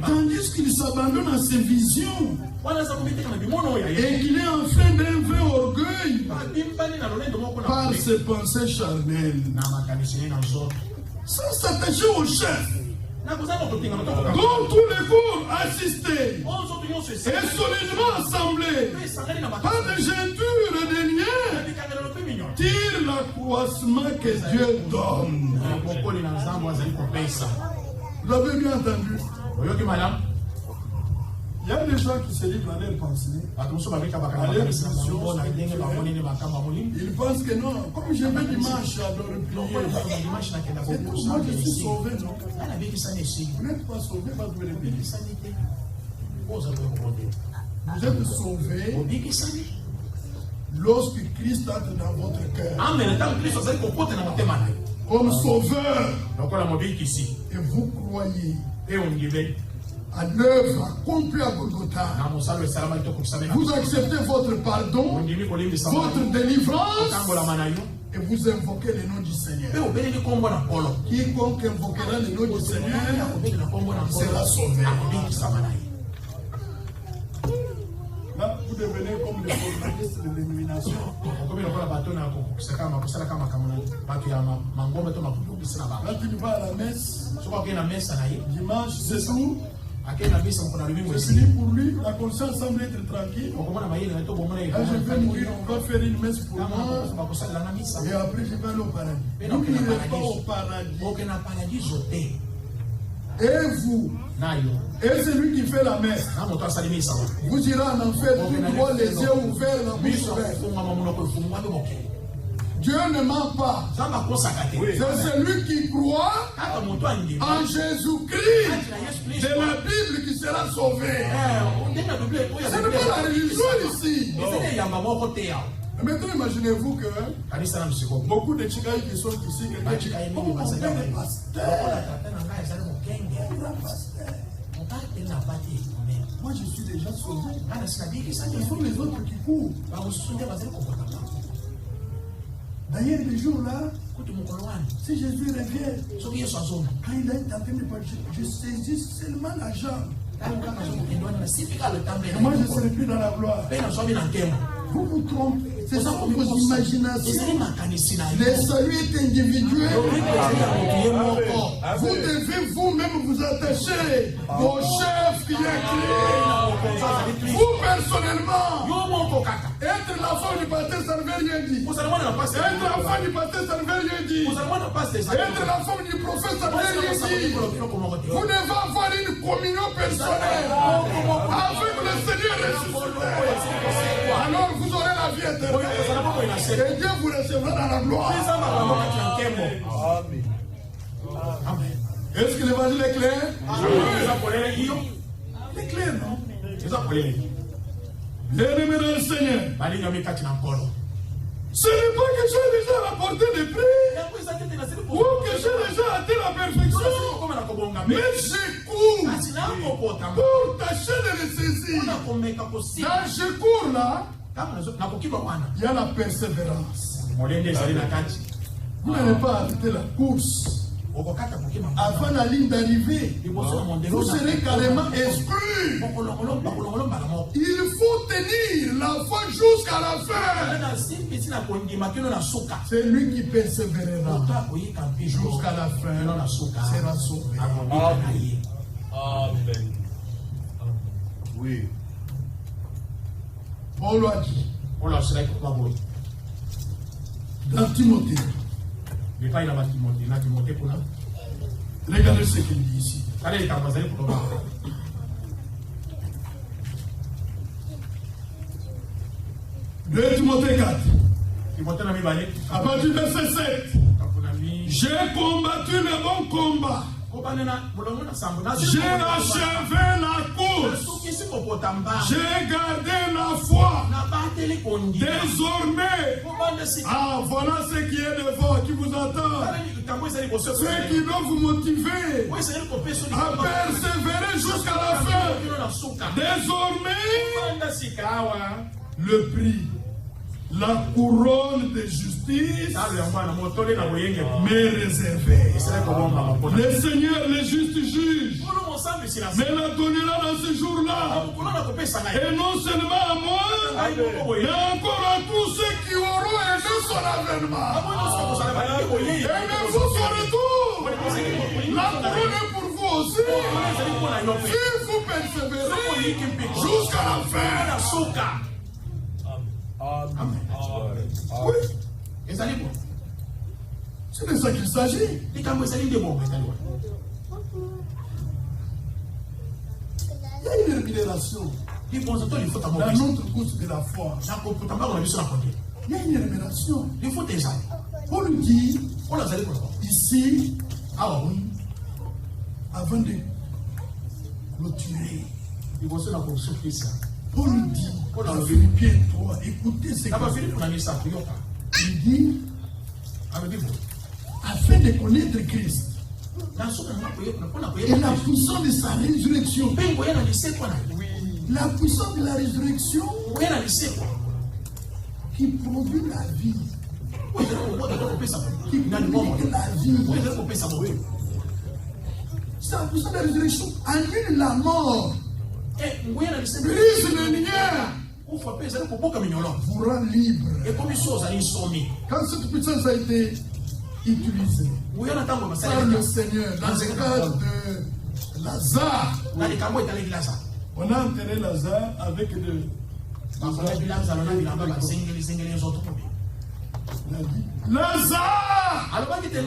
S4: tandis qu'il s'abandonne à ses visions et qu'il est enfreint d'un vrai orgueil par ses pensées charnelles, sans s'attacher au chef, dont tous les cours assistés et solidement assemblés, pas de gêture et de liens, tire l'accroissement que Dieu donne. Vous l'avez bien entendu? Il y a des gens qui se livrent à leur pensée, à leur vision. Ils pensent que non, comme je vais dimanche à le replier, c'est tout, moi je suis sauvé, non? Vous n'êtes pas sauvé, pas de replier. Vous êtes sauvé lorsque Christ entre dans votre cœur comme sauveur, et vous croyez à l'œuvre accomplie à Golgotha. Vous acceptez votre pardon, votre délivrance, et vous invoquez le nom du Seigneur. Quiconque invoquera le nom du Seigneur sera sauvé. Là, vous devenez comme les journalistes de l'élimination. Là, tu vas à la messe, dimanche, c'est tout. C'est fini pour lui, la conscience semble être tranquille. Là, je vais mourir, on va faire une messe pour moi. Et après, je vais aller au paradis. Vous n'irez pas au paradis. Et vous, et celui qui fait la messe, vous irez en enfer, tout droit, les yeux ouverts, la bouche ouverte. Dieu ne ment pas. C'est celui qui croit en Jésus-Christ de la Bible qui sera sauvé. Ce n'est pas la religion ici. Maintenant, imaginez-vous que beaucoup de Chicaïs qui sont ici, moi je suis déjà sauvé. Ce sont les autres qui courent. D'ailleurs, les jours-là, si Jésus revient, quand il est en train de partir, je saisis seulement la jambe. Moi, je ne serai plus dans la gloire. Vous vous trompez. C'est ça vos imaginations. Le salut est individuel. Vous devez vous-même vous attacher au chef qui est Christ. Vous personnellement, être l'enfant du pasteur, ça ne veut rien dire. Être l'enfant du pasteur, ça ne veut rien dire. Être l'enfant du prophète, ça ne veut rien dire. Vous devez avoir une communion personnelle avec le Seigneur ressuscité. Alors vous vie éternelle. Et Dieu vous recevra dans la gloire.
S3: Amen.
S4: Est-ce que l'évangile est clair? Il est clair, non? Bien-aimé dans le Seigneur, ce n'est pas que j'ai déjà rapporté des prix ou que j'ai déjà atteint la perfection, mais je cours pour tâcher de les saisir. Dans je cours là, il y a la persévérance. Vous n'allez pas arrêter la course. Avant la ligne d'arrivée, vous serez carrément exclus. Il faut tenir la foi jusqu'à la fin. C'est lui qui persévérera jusqu'à la fin sera sauvé.
S1: Amen.
S4: Oui. Paul a dit dans Timothée. Regardez ce qu'il dit ici. 2 Timothée 4. À partir du verset 7. J'ai combattu le bon combat. J'ai achevé la course. J'ai gardé la foi. Désormais, voilà ce qui est devant, qui vous attend. Ce qui doit vous motiver à persévérer jusqu'à la fin. Désormais, le prix, la couronne de justice m'est réservée. Le Seigneur, le juste juge, me la donnera dans ce jour-là. Et non seulement à moi, mais encore à tous ceux qui auront aimé son avènement. Et même vous son retour. La couronne est pour vous aussi. Si vous persévérez jusqu'à la fin. Amen. Oui. C'est de ça qu'il s'agit. Il y a une rémunération. Dans notre course de la foi, il y a une rémunération. On nous dit ici, avant de clôturer, Paul dit dans Philippiens 3, écoutez ce qu'il dit, afin de connaître Christ et la puissance de sa résurrection. La puissance de la résurrection qui produit la vie. Qui produit la vie. C'est la puissance de la résurrection annule la mort. Brise le lien. Vous rend libre. Quand cette puissance a été utilisée par le Seigneur dans le cadre de Lazare, on a enterré Lazare avec de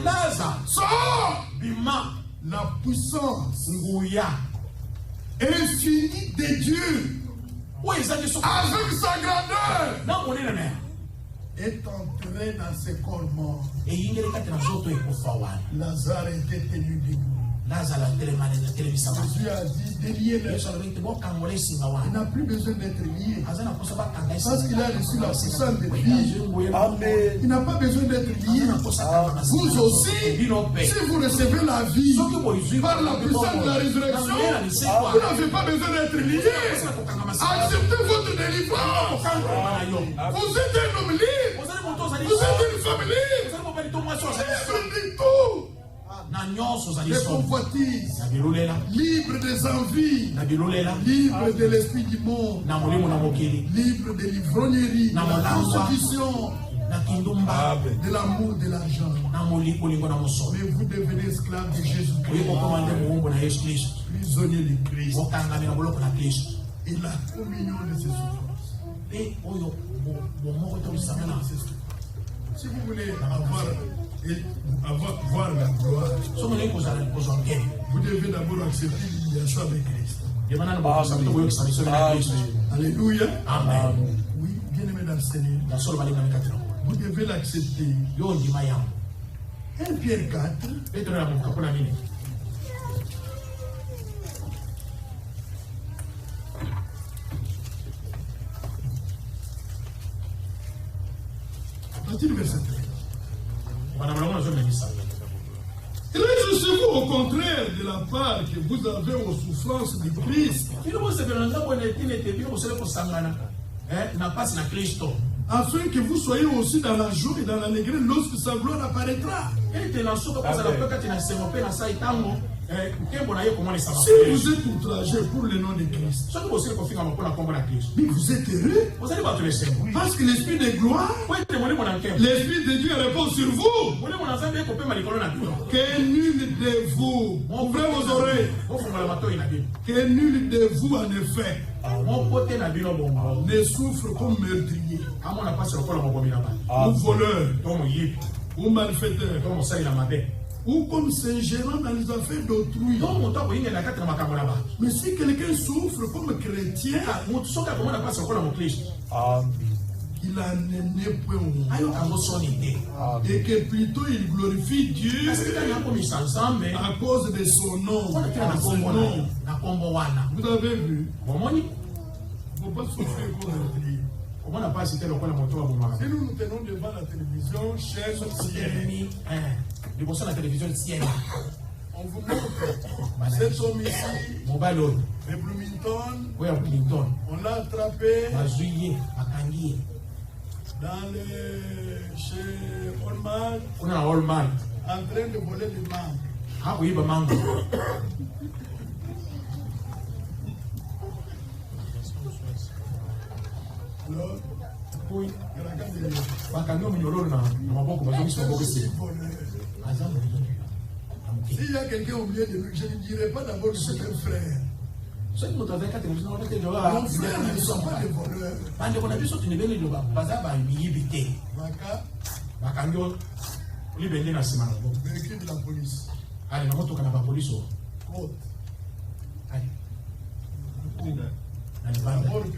S4: Lazare, sors. La puissance infinie de Dieu avec sa grandeur est entré dans ce corps mort. Lazare était tenu debout. Jésus a dit déliez-le. Il n'a plus besoin d'être lié parce qu'il a reçu la puissance de vie. Amen. Il n'a pas besoin d'être lié. Vous aussi, si vous recevez la vie par la puissance de la résurrection, vous n'avez pas besoin d'être lié. Acceptez votre délivrance. Vous êtes un homme libre. Vous êtes une femme libre. C'est tout. Les convoitises, libre des envies, libre de l'esprit du monde, libre de l'ivrognerie, de la constitution, de l'amour de l'argent. Mais vous devenez esclave de Jésus-Christ, prisonnier de Christ, et la communion de ses souffrances. Si vous voulez voir la gloire, vous devez d'abord accepter l'humiliation avec Christ. Alléluia.
S3: Amen.
S4: Oui, bien Bien-aimé dans le Seigneur,
S3: na solo balinga mikatino
S4: vous devez l'accepter.
S3: yo ndima yango
S4: 1 Pierre 4,
S3: Petro na mukapona nini
S4: à partir du verset 13.
S3: bana mwana zo memisa
S4: Réjouissez-vous au contraire de la part que vous avez aux souffrances de Christ,
S3: kilo bosepela nzambo na etine te bino bosele kosangana na pasi na Kristo
S4: afin que vous soyez aussi dans la joie et dans l'allégresse lorsque sa gloire apparaîtra.
S3: ete na soka kozala mpe kati na esengo mpe na sai ntango nkembo na ye komonesama
S4: Si vous êtes outragé pour le nom de Christ,
S3: soki bosili kofingama mpo na nkombo na Kristo
S4: mais vous êtes heureux
S3: bozali bato na esengo
S4: parce que l'Esprit de gloire,
S3: po ete molimo na nkembo
S4: l'Esprit de Dieu répond sur vous.
S3: molimo na nzambe ekopema likolo na bino
S4: Que nul de vous, ouvrez vos oreilles,
S3: bofungola matoi na bino
S4: que nul de vous en effet
S3: moko te na bino bongo
S4: ne souffre comme meurtrier,
S3: amona mpasi lokola mobomi na bana
S4: ou voleur,
S3: to moyibi
S4: ou malfaiteur,
S3: to mosali na mabe
S4: ou comme s'ingérant dans les affaires d'autrui.
S3: to moto akoyingela kati na makambo na bato
S4: Mais si quelqu'un souffre comme chrétien,
S3: motu soki akomona mpasi lokola mokristo
S4: il en n'est point au
S3: ayoka yango soni te
S4: et que plutôt il glorifie Dieu
S3: kasi tani akomisa nzambe
S4: à cause de son nom.
S3: mpona tina na
S4: Son
S3: nkombo
S4: nom.
S3: na nkombo wana
S4: Vous avez vu,
S3: bomoni
S4: il ne faut pas souffrir comme meurtrier.
S3: komona mpasi te lokola moto abomaka
S4: Si nous nous tenons devant la télévision, chaîne tienne,
S3: telemi liboso na televizio tiene
S4: on vous montre cet homme ici,
S3: mobali oyo
S4: de Bloomington,
S3: oyo ya Clinton
S4: on l'a attrapé
S3: bazwi ye bakangi ye
S4: chez Allman
S3: kuna na Allman
S4: en train de voler des mangues.
S3: akoyiba mango
S4: Alors,
S3: oyo
S4: regardez,
S3: bakangi yo minyololo na maboko bazongisi maboko esili
S4: voleur.
S3: aza moyini
S4: S'il y a quelqu'un au milieu de nous, je ne dirais pas d'abord que c'est un frère.
S3: soki moto azali kati na biso na te
S4: Mon frère
S3: na
S4: ne
S3: biso
S4: sont pas des voleurs.
S3: bandeko na biso tinibeli loba baza bamiyibi te
S4: Maka,
S3: bakangi yo libende na nsima na ngo
S4: véhicule de la police.
S3: ali na motoka na bapolisi oyo
S4: Côte.
S3: ali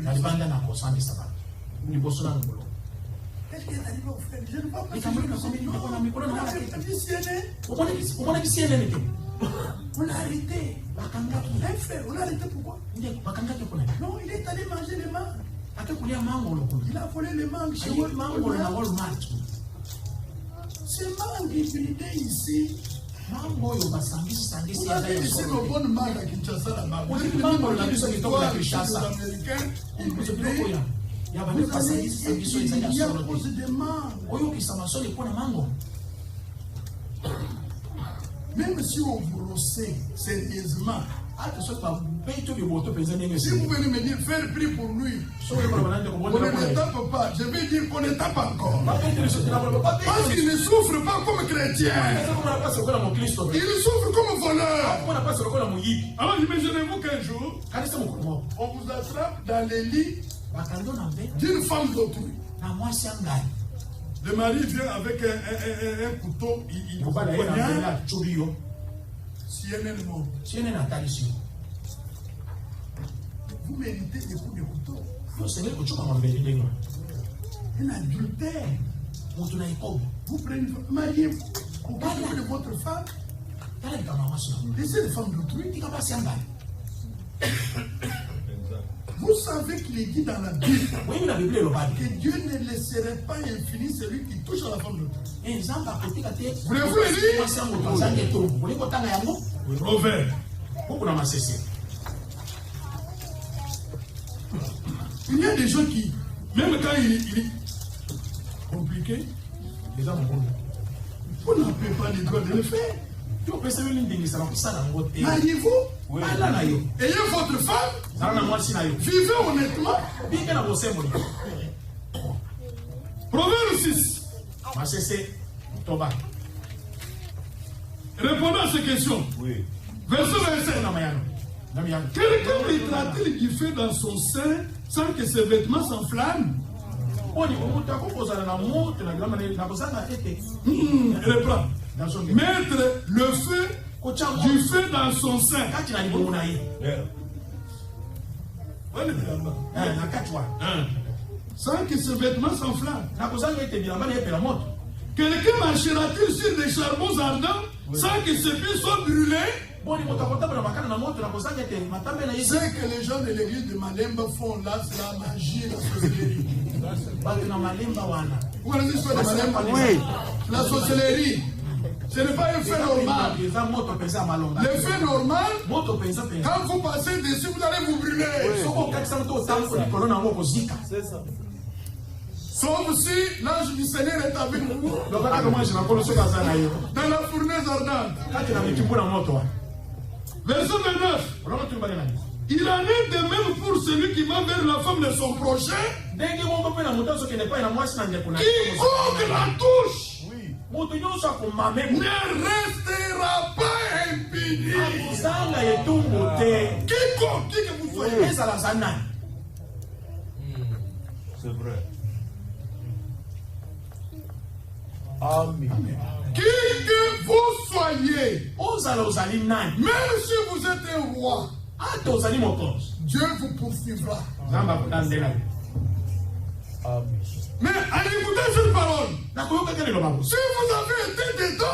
S3: na libanda na kosambisa bato liboso na ngolo
S4: Qu'est-ce qui est arrivé au frère? Je ne vois pas.
S3: likambo linakomi ndeko na mikolo na
S4: CNN.
S3: omonaki CNN te on a arrêté bakangaki
S4: Un frère, on l'a arrêté pourquoi?
S3: ndeko bakangaki mpona
S4: Non, il est allé manger les mangues.
S3: ake kolia mango lokolo
S4: Il a volé les mangues chez
S3: aye mango na
S4: Walmart.
S3: Walmart
S4: Ces mangues hybrides ici,
S3: mango oyo basangisi
S4: vous avez ici nos bonnes mangues à Kinshasa là-bas. Vous avez
S3: mango
S4: manger
S3: na biso
S4: des
S3: kitoko na
S4: histoires chez
S3: Kinshasa
S4: les Américains,
S3: biso biloko
S4: hybrides.
S3: ya ya bande
S4: Vous allez
S3: basangisi biso ezali ya
S4: étudier à
S3: solo
S4: cause
S3: te
S4: des mangues.
S3: oyokisa masolo mpona mango
S4: Même si on vous rossait sérieusement,
S3: ate soki babei to biboto mpenza ndenge
S4: si vous venez me dire faire prix pour lui,
S3: soki oyekola banande
S4: on ne le
S3: kobonaa
S4: tape pas. Je vais dire qu'on ne tape encore.
S3: parce
S4: Parce qu'il ne souffre pas comme chrétien.
S3: komona mpasi lokola mokristo te
S4: Il souffre comme voleur.
S3: komona mpasi lokola moyibi
S4: Alors imaginez-vous qu'un jour,
S3: kanisa mokolo moko
S4: on vous attrape dans les lits
S3: bakando na mbe
S4: d'une femme d'autrui.
S3: na mwasi ya ngai
S4: Le mari vient avec un couteau, il vous
S3: mobali aye na mbele
S4: poignarde,
S3: acobi yo
S4: CNN monte.
S3: siene na atalisi yo
S4: Vous méritez des coups de couteau.
S3: yo sengeli kocukama mbeli ndenge
S4: Un adultère.
S3: moto na ekobo
S4: Vous prenez, mariez-vous. Vous parlez de votre femme,
S3: tala likambo ya mwasi na
S4: laissez les femmes d'autrui.
S3: tika mpasi ya ngai
S4: Vous savez qu'il est dit dans la Bible
S3: oyebi na biblia elobaki
S4: que Dieu ne laisserait pas infini celui qui touche à la femme d'autrui.
S3: nzambe akotika te
S4: Voulez-vous le lire?
S3: mwasi ya moto azangi etongo olingi kotanga yango
S4: Proverbe.
S3: buku na masese
S4: Il y a des gens qui, même quand il est compliqué,
S3: eza mokolo
S4: vous n'avez pas le droit de le faire.
S3: yo opeseli ndingisaka kosala yango te
S4: Mariez-vous,
S3: bala na yo
S4: ayez votre femme,
S3: zala na mwasi na yo
S4: vivez honnêtement.
S3: bike na bosembo
S4: Proverbe 6.
S3: masese toba
S4: Répondez à ces questions. Verset 27.
S3: na mayano na miyano
S4: Quelqu'un mettra-t-il du feu dans son sein sans que ses vêtements s'enflamment?
S3: poni moto akokozala na moto na bilamba na kozanga ete
S4: Reprends.
S3: na songe
S4: Mettre le feu
S3: kotya
S4: du feu dans son sein.
S3: kati na libongo na ye
S4: Allez, bien là.
S3: na kati wana
S4: sans que ses vêtements s'enflamment?
S3: Na kozanga ete bilamba na epela moto.
S4: Quelqu'un marchera-t-il sur des charbons ardents sans que ses pieds soient brûlés?
S3: Boni moto akotaba na makana na moto na kozanga ete matambe na
S4: Ce
S3: yesi.
S4: que les gens de l'église de Malemba font là, c'est la magie, la sorcellerie.
S3: Bato na malemba wana.
S4: Vous connaissez l'histoire de Malemba?
S2: Oui.
S4: La sorcellerie. Ce n'est pas un fait normal.
S3: Eza moto penza malonga.
S4: Le fait normal,
S3: Moto penza penza.
S4: quand vous passez dessus, vous allez vous brûler.
S3: Soko kakisa moto otango likolo na ngo kozika.
S4: Sauf si l'ange du Seigneur est avec vous
S3: Donc kaka moi je na kolo soka za na yo.
S4: dans la fournaise ardente.
S3: Kati na mikimbo na moto wa.
S4: Verset 29.
S3: Olonga tu bale na ni.
S4: Il en est de même pour celui qui va vers la femme de son prochain,
S3: Ndenge moko pe na moto so kende pa na mwasi na ndeko na.
S4: quiconque la touche
S3: Moto nyonso akomame
S4: ne restera pas impuni.
S3: akozanga etumbu te.
S4: Quiconque, qui que vous soyez,
S3: Ezala za nani?
S5: C'est vrai. Amen.
S4: qui que vous soyez,
S3: Ozala ozali nani?
S4: même si vous êtes un roi,
S3: Ata ozali mokonzi.
S4: Dieu vous poursuivra.
S3: Nzambe akotandela yo.
S5: Amen.
S4: Mais en écoutant cette parole,
S3: Nakoyoka te lelo bango.
S4: si vous avez été dedans,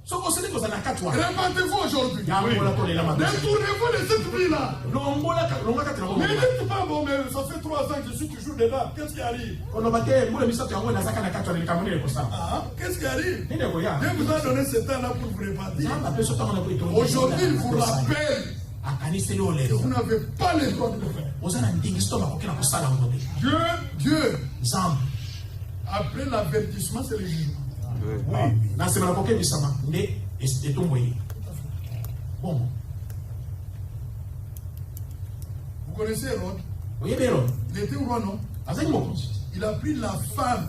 S3: Soko osili kozala na kati wana.
S4: répandez-vous aujourd'hui.
S3: Yangola tolela mabe.
S4: Détournez-vous de cette vie-là.
S3: Longa kati na
S4: Ne
S3: bongo.
S4: dites pas, bon, mais ça fait 3 ans que je suis toujours dedans. Qu'est-ce qui arrive?
S3: Koloba te mbula misato yango nazaka na kati wana likambo nini ekosala.
S4: Ah, qu'est-ce qui arrive?
S3: Nini ekoya?
S4: Dieu vous a donné ce temps-là pour vous répartir.
S3: Nzambe apeso ntango na koyitola.
S4: Aujourd'hui, il vous rappelle
S3: akaniseli yo
S4: que
S3: lelo.
S4: vous n'avez pas le droit de le faire.
S3: Oza na ndingisi to bakoki na kosala ngo te.
S4: Dieu,
S3: Nzambe
S4: après l'avertissement, c'est le jugement.
S3: na nsima na kokebisama nde etumbu ye. Bongo
S4: Vous connaissez Hérode?
S3: oyebi Herode
S4: Il était roi, non?
S3: azali mokonzi.
S4: Il a pris la femme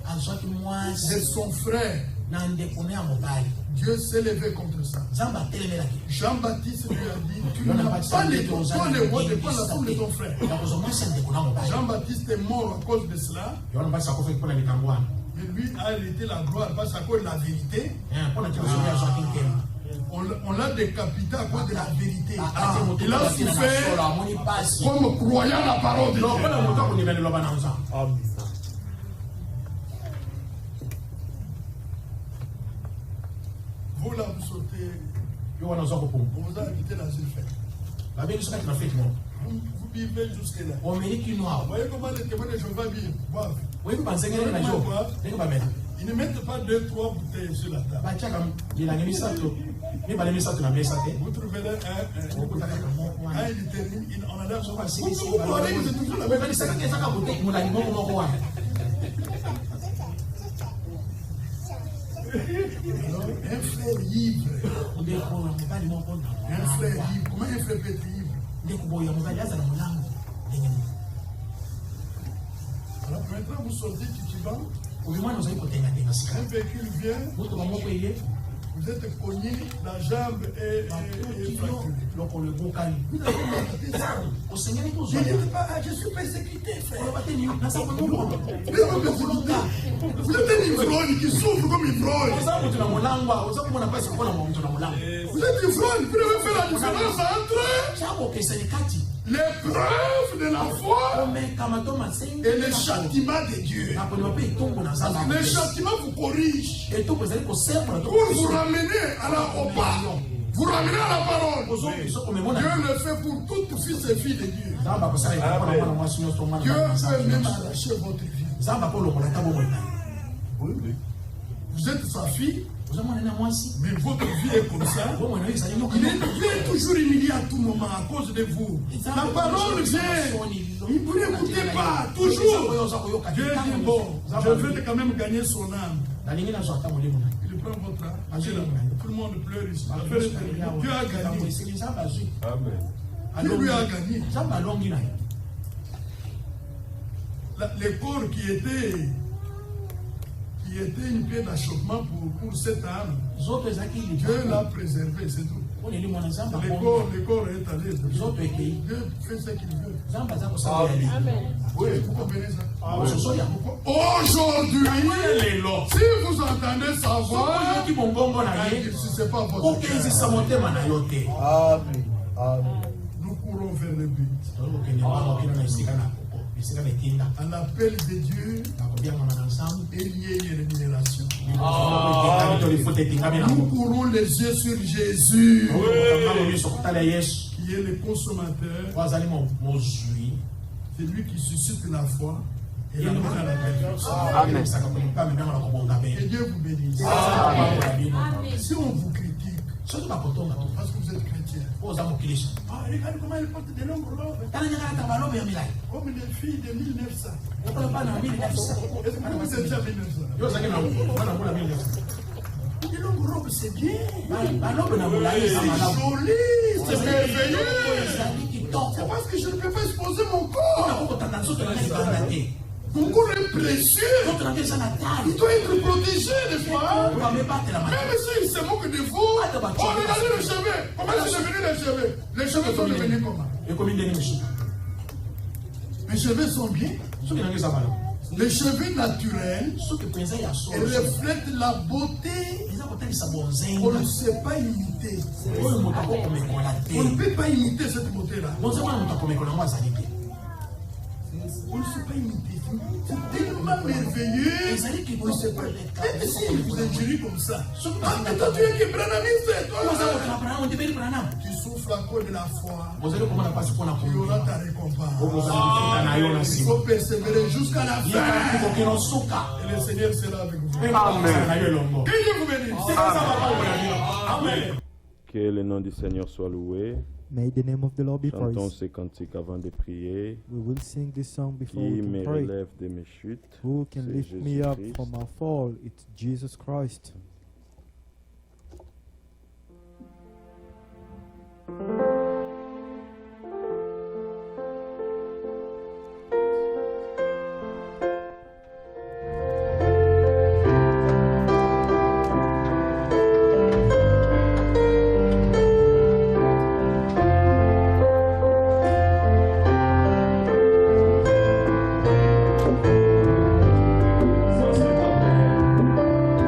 S3: azwaki
S4: de
S3: mwasi
S4: son frère.
S3: na ndeko ne ya mobali.
S4: Dieu s'est levé contre ça.
S3: Nzambe atelemelaki.
S4: Jean-Baptiste lui a dit, tu n'as pas le droit, toi le roi, de prendre la femme de ton frère.
S3: nakozwa mwasi ya ndeko na mobali.
S4: Jean-Baptiste est mort à cause de cela.
S3: yohana mbasi akofaki mpona likambo wana.
S4: Et lui a hérité la gloire parce qu'à cause de la vérité.
S3: mpona ti kozoli azwaki nkema.
S4: On l'a décapité à cause de la vérité.
S3: Ati moto
S4: Il a
S3: atina na solo
S4: souffert
S3: amoni pasi.
S4: comme croyant la parole de Dieu.
S3: lokola moto akondima liloba na nzambe.
S5: Amen.
S4: Vous là, vous sautez,
S3: yo wana ozwa kopunga.
S4: on vous a invité dans une fête.
S3: babengi kati na feti moko
S4: Vous vivez jusque-là.
S3: omeli kino
S4: Vous
S3: awa.
S4: voyez comment les témoins de Jéhovah vivent, boivent.
S3: oyebi banzengeleli na jo ndenge bamela
S4: Ils ne mettent pas 2-3 bouteilles sur la table.
S3: batiaka milangi misato mibale misato na mesa te.
S4: Vous trouverez
S3: okuta kaka moko
S4: quand
S3: wana.
S4: il termine, on a l'air
S3: Soki
S4: vous
S3: asilisi
S4: croirez que c'est toujours la même chose.
S3: okanisakaki ezaka bute molangi moko moko wana.
S4: Un frère ivre.
S3: ndeko ya mobali moko na
S4: Un frère ivre. Comment un frère peut être ivre?
S3: ndeko boyo ya mobali aza na molango ndenge nini.
S4: Alors maintenant, vous sortez Titiban,
S3: oyo mwana ozali kotengatenga sika
S4: un véhicule vient,
S3: motoka moko eye
S4: vous êtes cogné, la jambe est
S3: bakuti yo
S4: fracturée.
S3: lokolo ebokani. osengeli
S4: Je
S3: kozwa
S4: ne dis pas, ah, je suis persécuté, frère.
S3: oloba te nasako moko
S4: Vous êtes persécuté. Vous êtes un ivrogne qui souffre comme ivrogne.
S3: oza moto na molango oza komona mpasi mpona moto na molango.
S4: Vous êtes ivrogne. Vous devez faire la différence entre
S3: cyakokesani kati
S4: l'épreuve de la foi
S3: omekama to masengi
S4: et le châtiment de Dieu.
S3: nakolima mpe etongo na
S4: Parce que
S3: nzambe
S4: le châtiment vous corrige
S3: etongo ezali kosembola
S4: pour vous ramener au pas. Vous ramener à la parole.
S3: ozongisa komemona
S4: Dieu le fait pour toutes fils et filles de Dieu.
S3: nzambe akosala mpona mwana mwasi nyonso mwana
S4: Dieu
S3: mwana
S4: peut
S3: nzambe
S4: même
S3: nyonso.
S4: arracher votre vie.
S3: nzambe akolokola ta bomoi na yo.
S4: Vous êtes sa fille,
S3: oza mwana na mwasi
S4: mais votre vie est comme ça.
S3: bomoi na yo ezali nyoka
S4: Il est toujours humilié à tout moment à cause de vous. La parole vient. Vous n'écoutez pas. Toujours. Dieu dit bon, je vais quand même gagner son âme.
S3: nalingi nazwa ata molimo na
S4: Il prend votre âme. Tout le monde pleure ici. Dieu a gagné.
S3: nzambe azwi
S5: Amen.
S4: Dieu lui a gagné.
S3: nzambe alongi na yo.
S4: Les corps qui étaient une pierre d'achoppement pour cette âme,
S3: zoto ezalaki
S4: Dieu l'a préservé, c'est tout.
S3: oneli mwana nzambe
S4: Le
S3: akomi
S4: corps est allé.
S3: zoto ekei
S4: Dieu fait ce qu'il veut.
S3: nzambe aza kosala ya lingi
S4: Vous comprenez ça?
S3: mosusu oyo
S4: Aujourd'hui,
S3: lelo
S4: si vous entendez sa voix,
S3: oyoki bongongo na ye
S4: ce n'est pas votre
S3: okenzisa
S4: cœur.
S3: motema na yo te.
S5: Amen. Amen.
S4: Nous courons vers le but.
S3: tokokende wana okende na esika na koko esika metinda
S4: À l'appel de Dieu,
S3: nakobianga na ensemble
S4: il y a une rémunération.
S3: etingami na
S4: Nous courons les yeux sur Jésus,
S3: miso kotala yesu
S4: qui est le consommateur,
S3: oyo azali mozwi
S4: c'est lui qui suscite la foi et
S3: ye
S4: la
S3: nde
S4: mort à la perfection.
S3: amemisaka koleka amemanga na kobonga
S4: Que
S3: be
S4: Dieu vous bénisse. Si on vous critique,
S3: soki bakotonga to
S4: parce que vous êtes chrétien,
S3: po oza mokiliso
S4: regarde comment il porte des longues robes,
S3: tala nyaka ata balobe ya milai
S4: comme les filles de 1900.
S3: okola bana ya mili kabisa
S4: Est-ce que vous êtes déjà 1900?
S3: yo ozaki na bana mbula mili
S4: Les longues robes, c'est bien.
S3: balobe na molai eza
S4: C'est
S3: malamu
S4: joli, c'est merveilleux.
S3: ezali kitoko
S4: C'est parce que je ne peux pas exposer mon corps.
S3: nakokotanda nzoto nanga libanda te
S4: Mon corps est précieux.
S3: nzoto nanga eza na
S4: Il
S3: tali
S4: doit être protégé, n'est-ce pas?
S3: bamebatela
S4: Même s'il se moque de vous, oh, regardez les cheveux. Comment sont devenus les cheveux? Les cheveux sont devenus comment?
S3: ekomi ndenge mosusu
S4: Mes cheveux sont bien.
S3: soki nanga eza malamu
S4: Les cheveux naturels
S3: soki mpenza ya
S4: reflètent la beauté
S3: eza kotalisa
S4: qu'on
S3: bonzenga
S4: ne sait pas imiter.
S3: oyo moto akokomekola
S4: On ne
S3: te
S4: peut pas imiter cette beauté-là.
S3: bonzenga na moto akomekola yango azali te
S4: On ne sait pas imiter. C'est tellement merveilleux.
S3: ezali
S4: On ne sait pas. Et si il vous injurie comme ça,
S3: soki
S4: ah, mais toi tu es qui branamiste,
S3: oza
S4: toi.
S3: kotala branamo ndebeli branamo
S4: Tu souffres à cause de la foi.
S3: bozali komona mpasi mpona
S4: Tu auras
S3: koyoka
S4: ta récompense.
S3: okozala kofuta na yo na
S4: Il
S3: nsima
S4: faut persévérer jusqu'à la
S3: yaka
S4: fin.
S3: kokokeno suka
S4: Et le Seigneur sera avec vous.
S3: mpe bakosala na yo elongo
S4: Que Dieu vous bénisse.
S3: amen
S1: Que le nom du Seigneur soit loué.
S2: May the name of the Lord be
S1: Chantons
S2: praised.
S1: ces cantiques avant de prier.
S2: We will sing this song before
S1: Qui
S2: we
S1: me
S2: can pray.
S1: relève de mes chutes?
S2: Who can
S1: C'est
S2: lift me up
S1: Jésus-Christ.
S2: from my fall? It's Jesus Christ.
S1: Ça, c'est ta paix.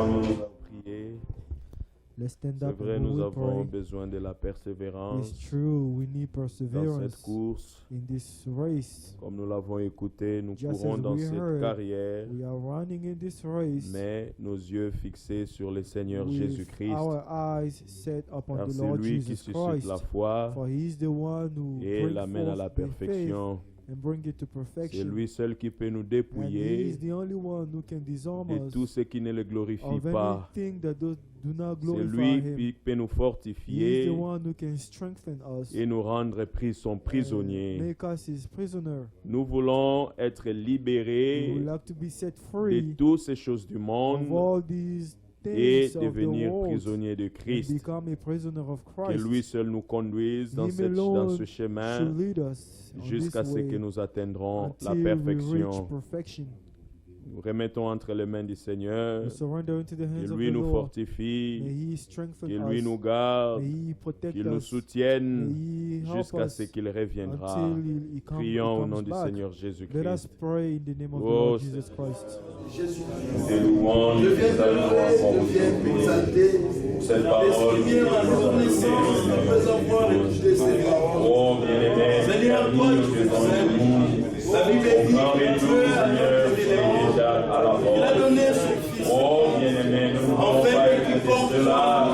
S1: Levons-nous à prier.
S2: Let's stand
S1: C'est
S2: up
S1: vrai,
S2: and
S1: nous
S2: we
S1: avons
S2: pray.
S1: besoin de la persévérance
S2: It's true, we need
S1: dans cette
S2: perseverance
S1: course.
S2: in this race.
S1: Comme nous l'avons écouté, nous
S2: Just
S1: courons
S2: as
S1: dans
S2: we
S1: cette
S2: heard,
S1: carrière,
S2: We are running in this race
S1: mais nos yeux fixés sur le Seigneur
S2: with
S1: Jésus-Christ,
S2: our eyes set upon
S1: car
S2: the
S1: c'est
S2: Lord
S1: lui qui
S2: Jesus
S1: suscite
S2: Christ.
S1: la foi
S2: For he is the one who
S1: et
S2: brings
S1: l'amène à la
S2: forth the faith
S1: perfection.
S2: and bring it to
S1: C'est
S2: perfection.
S1: lui seul qui peut nous
S2: And he
S1: dépouiller
S2: is the only one who can disarm
S1: de
S2: us
S1: tout ce qui ne le glorifie
S2: of
S1: pas.
S2: anything that do not
S1: C'est
S2: glorify
S1: lui
S2: him.
S1: qui peut nous
S2: He is the
S1: fortifier
S2: one who can strengthen us
S1: et nous rendre son
S2: and
S1: prisonnier.
S2: make us his prisoner.
S1: Nous voulons être
S2: We would
S1: libérés
S2: like to be set
S1: de
S2: free
S1: toutes ces choses du
S2: of
S1: monde
S2: all these
S1: et
S2: things of the
S1: devenir
S2: world
S1: prisonniers de
S2: and
S1: Christ.
S2: become a prisoner of
S1: Que
S2: Christ.
S1: lui seul nous conduise dans,
S2: Him
S1: dans
S2: alone
S1: ce chemin
S2: should lead us on
S1: jusqu'à
S2: this
S1: ce que
S2: way
S1: nous atteindrons la
S2: until we reach
S1: perfection.
S2: perfection.
S1: Nous remettons entre les mains du Seigneur,
S2: We surrender into the
S1: que
S2: hands of
S1: lui
S2: the
S1: nous
S2: Lord.
S1: fortifie,
S2: May He strengthen
S1: que lui
S2: us.
S1: nous garde,
S2: May He protect
S1: qu'il nous
S2: us.
S1: soutienne
S2: May He help
S1: jusqu'à
S2: us
S1: ce qu'il reviendra.
S2: until he
S1: Prions au nom
S2: comes
S1: du
S2: back.
S1: Seigneur
S2: Let us
S1: Jésus-Christ.
S2: pray in the name of the
S1: Oh,
S2: Lord
S1: Seigneur.
S2: Jesus Christ.
S1: Nous te louons, nous
S6: Je viens
S1: t'exaltons
S6: pleurer,
S1: encore
S6: je viens
S1: aujourd'hui
S6: exalter,
S1: pour cette parole
S6: d'exprimer ma reconnaissance après avoir écouté ces paroles.
S1: Oh, bien-aimé,
S6: Seigneur, toi qui
S1: nous devons
S6: sais,
S1: nous.
S6: la Bible dit
S1: Au grand
S6: que
S1: retour,
S6: Dieu a
S1: Seigneur,
S6: donné
S1: c'est
S6: les
S1: déjà à la
S6: Il a
S1: porte.
S6: donné son Fils.
S1: Oh, bien-aimé, nous ne voulons
S6: Enfin,
S1: pas
S6: que
S1: écouter
S6: quiconque
S1: cela.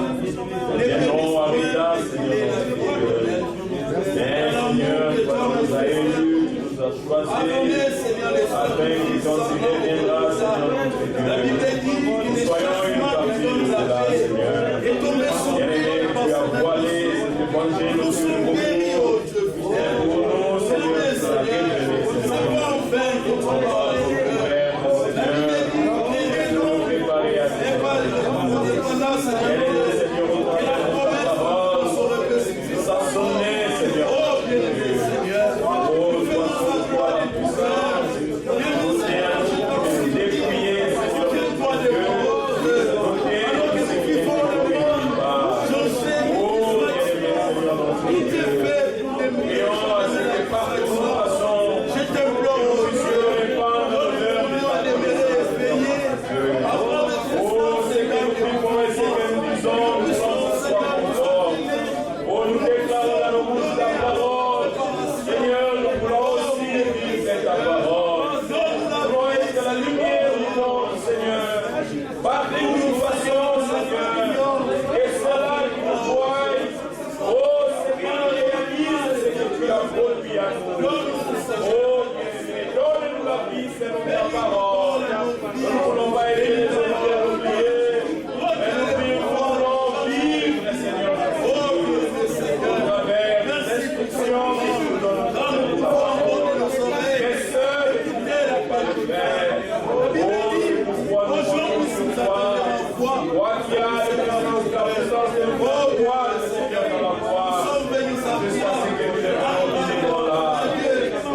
S6: les
S1: Viendrons à l'état, Seigneur, mais Seigneur, toi nous as élus, tu nous as
S6: Pardonnez,
S1: choisis,
S6: Seigneur, les
S1: afin que quand il reviendra, Seigneur,
S6: La Bible
S1: notre
S6: dit
S1: Dieu,
S6: qu'il
S1: nous
S6: est
S1: soyons une
S6: chacun qui
S1: partie de
S6: donne
S1: cela,
S6: la paix
S1: Seigneur.
S6: et tomber sur
S1: Bien-aimé,
S6: lui par
S1: tu as
S6: son
S1: voilé cet évangile
S6: Nous
S1: au
S6: sommes
S1: pour
S6: bénis,
S1: nous.
S6: ô Dieu fidèle.
S1: Nous, Seigneur,
S6: Pardonnez,
S1: tu as
S6: Seigneur,
S1: révélé,
S6: nous
S1: Seigneur.
S6: avons enfin votre parole. La Bible dit qu'il est long
S1: Préparé à
S6: et pas indépendant, Seigneur. Il a promis qu'on saurait que c'est ça.
S1: Seigneur.
S6: Oh, bien-aimé, Seigneur. Nous faisons la foi des puissants. Bien-aimé, Seigneur, je t'en supplie. Soutiens-toi de moi. Alors que ce qu'il faut le monde, je sais qu'il te fait pour les meilleurs. Je t'implore, oh Dieu, donne-moi des mérites payés. Avant de faire ça, Seigneur, que nous
S1: Oh, nous déclarons dans nos bouches ta parole. Seigneur, nous voulons aussi vivre ta parole. Nous voulons être la lumière du monde, Seigneur. Partout où nous fassions, Seigneur. Et cela qui nous voit. Oh, Seigneur, réalise ce que tu as produit à nous. Oh, bien-aimé, donne-nous la vie, selon ta parole. Nous ne voulons pas aider les hommes à oublier. Mais nous voulons vivre, Seigneur. À travers les instructions que tu nous donnes dans nos paroles. Mais seul tu n'es la pas de faire. Oh, nous croyons sur toi. Toi qui as la puissance de toi, le Seigneur dans la foi. Jusqu'à ce que nous devons là.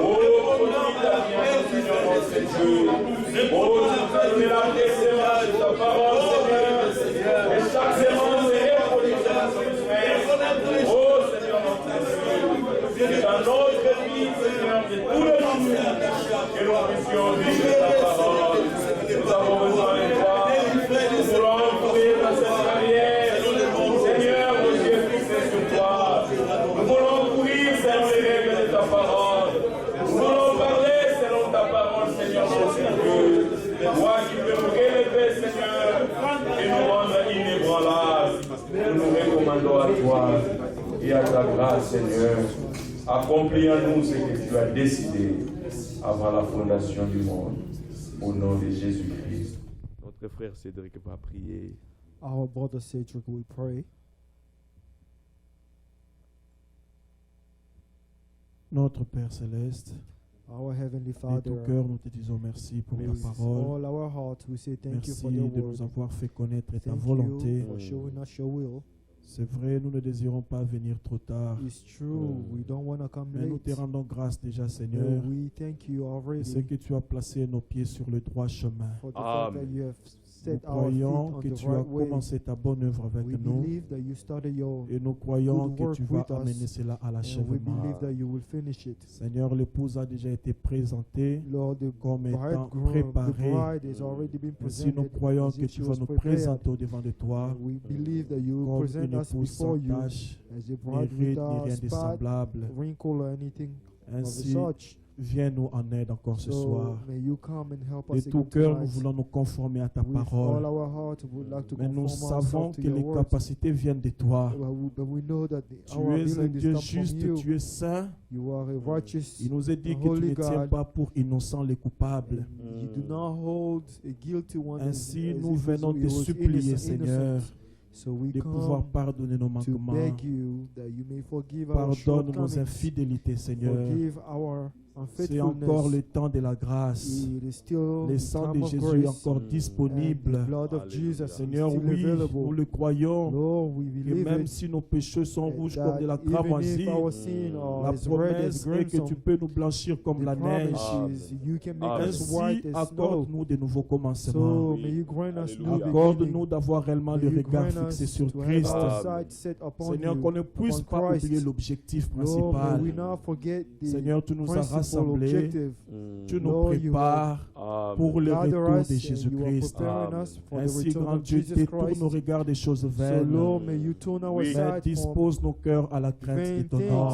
S1: Oh, bénis ta vie, Seigneur, mon Seigneur. Oh, tu fais de la décemment de ta parole, Seigneur. Et chaque séance est reproductive à son frère. Oh, Seigneur, mon Seigneur. C'est dans notre vie, Seigneur, de tous les jours que nous puissions vivre ta parole. Nous avons besoin de toi. Nous voulons courir dans cette carrière. Seigneur, nos yeux fixés sur toi. Nous voulons courir selon les règles de ta parole. Nous voulons parler selon ta parole, Seigneur, mon Seigneur. Toi qui peux nous relever, Seigneur, et nous rendre inébranlables. Nous nous recommandons à toi et à ta grâce, Seigneur. Accomplis en nous ce que tu as décidé avant la fondation du monde. Au nom de Jésus-Christ. Notre frère Cédric va prier.
S2: Our brother Cedric will pray.
S7: Notre Père Céleste,
S2: Our Heavenly
S7: de tout
S2: Father,
S7: cœur, nous te disons merci pour ta
S2: with
S7: parole.
S2: all our hearts, we say thank you
S7: Merci
S2: for your
S7: de
S2: word.
S7: nous avoir fait connaître ta
S2: Thank
S7: volonté.
S2: you for showing us your will.
S7: C'est vrai, nous ne désirons pas venir trop tard,
S2: It's true, we don't want to come
S7: mais nous
S2: late.
S7: te rendons grâce déjà,
S2: But
S7: Seigneur,
S2: we thank you
S7: de
S2: already
S7: ce que tu as placé nos pieds sur le droit chemin.
S2: for the fact
S1: Amen.
S2: that you have set
S7: Nous
S2: our feet
S7: croyons
S2: on
S7: que
S2: the
S7: tu as
S2: right way.
S7: commencé ta bonne œuvre avec
S2: We
S7: nous
S2: believe that you started your
S7: et nous croyons
S2: good
S7: que
S2: work
S7: tu vas
S2: with us,
S7: amener cela à
S2: and we
S7: l'achèvement.
S2: believe that you will finish it.
S7: Seigneur, l'épouse a déjà été présentée
S2: Lord, the
S7: comme étant
S2: bridegroom, the
S7: préparée.
S2: bride has already been
S7: Ainsi, nous
S2: presented
S7: croyons
S2: as
S7: que
S2: if
S7: tu
S2: she
S7: vas
S2: was
S7: nous
S2: prepared.
S7: présenter au devant de toi
S2: And we believe that you will
S7: comme
S2: present
S7: une
S2: us
S7: épouse
S2: before
S7: sans
S2: you
S7: tache,
S2: as a
S7: ni
S2: bride
S7: ride, ni
S2: without
S7: rien de
S2: spot,
S7: semblable.
S2: wrinkle, or anything of the
S7: Ainsi,
S2: such.
S7: viens-nous en aide encore ce
S2: So
S7: soir.
S2: may you come and help
S7: De
S2: us
S7: tout
S2: again
S7: cœur, nous
S2: tonight.
S7: voulons nous conformer à ta
S2: With all
S7: parole.
S2: our heart, we would like to
S7: Mais nous
S2: conform
S7: savons
S2: ourselves to
S7: que
S2: your
S7: les
S2: words.
S7: capacités viennent de toi.
S2: But we know that
S7: Tu
S2: our
S7: es un
S2: abilities
S7: Dieu
S2: come from
S7: juste,
S2: you.
S7: tu es saint.
S2: You are a righteous.
S7: Il nous est dit
S2: a
S7: que tu
S2: holy
S7: ne tiens
S2: God.
S7: pas pour innocents les coupables.
S2: You do not hold a guilty one
S7: Ainsi,
S2: as
S7: nous
S2: if
S7: venons
S2: he
S7: te
S2: was
S7: supplier,
S2: innocent.
S7: Seigneur,
S2: So we
S7: de pouvoir
S2: come
S7: pardonner nos
S2: to
S7: manquements.
S2: beg you that you may forgive our
S7: Pardonne nos
S2: shortcomings,
S7: infidélités, Seigneur.
S2: forgive our
S7: C'est encore
S2: unfaithfulness.
S7: le temps de la grâce.
S2: It is still
S7: Le
S2: the
S7: sang
S2: time
S7: de
S2: of
S7: Jésus est
S2: grace,
S7: encore
S2: and the
S7: disponible.
S2: blood of
S1: Alléluia.
S2: Jesus is
S7: Seigneur,
S2: still
S7: oui, nous
S2: available.
S7: le croyons.
S2: Lord, we
S7: Que
S2: believe
S7: même
S2: it,
S7: si nos péchés sont rouges comme
S2: that
S7: de la
S2: even if
S7: cramoisie,
S2: our sin are
S7: la
S2: as red as
S7: promesse est que
S2: crimson,
S7: tu peux nous blanchir comme
S2: the
S7: la neige.
S2: promise is you can make us
S7: Ainsi,
S2: white as snow.
S7: accorde-nous de nouveaux commencements.
S2: So
S1: Oui.
S2: may you grant us new
S1: Alléluia.
S7: Accorde-nous
S2: beginning.
S7: d'avoir réellement
S2: May
S7: le
S2: you
S7: regard
S2: grant
S7: fixé
S2: us
S7: sur
S2: to have
S7: Christ.
S2: our
S1: Amen.
S2: sight set upon
S7: Seigneur,
S2: you,
S7: qu'on ne puisse
S2: upon
S7: pas
S2: Christ.
S7: oublier l'objectif
S2: Lord, may we
S7: principal.
S2: not forget the
S7: Seigneur, tu nous as
S2: principal
S7: rassemblés.
S2: objective.
S7: Tu nous
S2: Lord, you
S7: prépares pour le
S2: Gather
S7: retour
S2: us
S7: de
S2: and you are
S7: Jésus-Christ.
S2: preparing us for the
S7: Ainsi,
S2: return
S7: grand
S2: of
S7: Dieu,
S2: Jesus
S7: détourne
S2: Christ.
S7: nos regards des choses
S2: So
S7: vaines,
S2: Lord, may you turn our
S1: Oui.
S7: mais
S2: sight from
S7: dispose nos cœurs à la crainte
S2: vain
S7: de ton
S2: things.
S7: nom.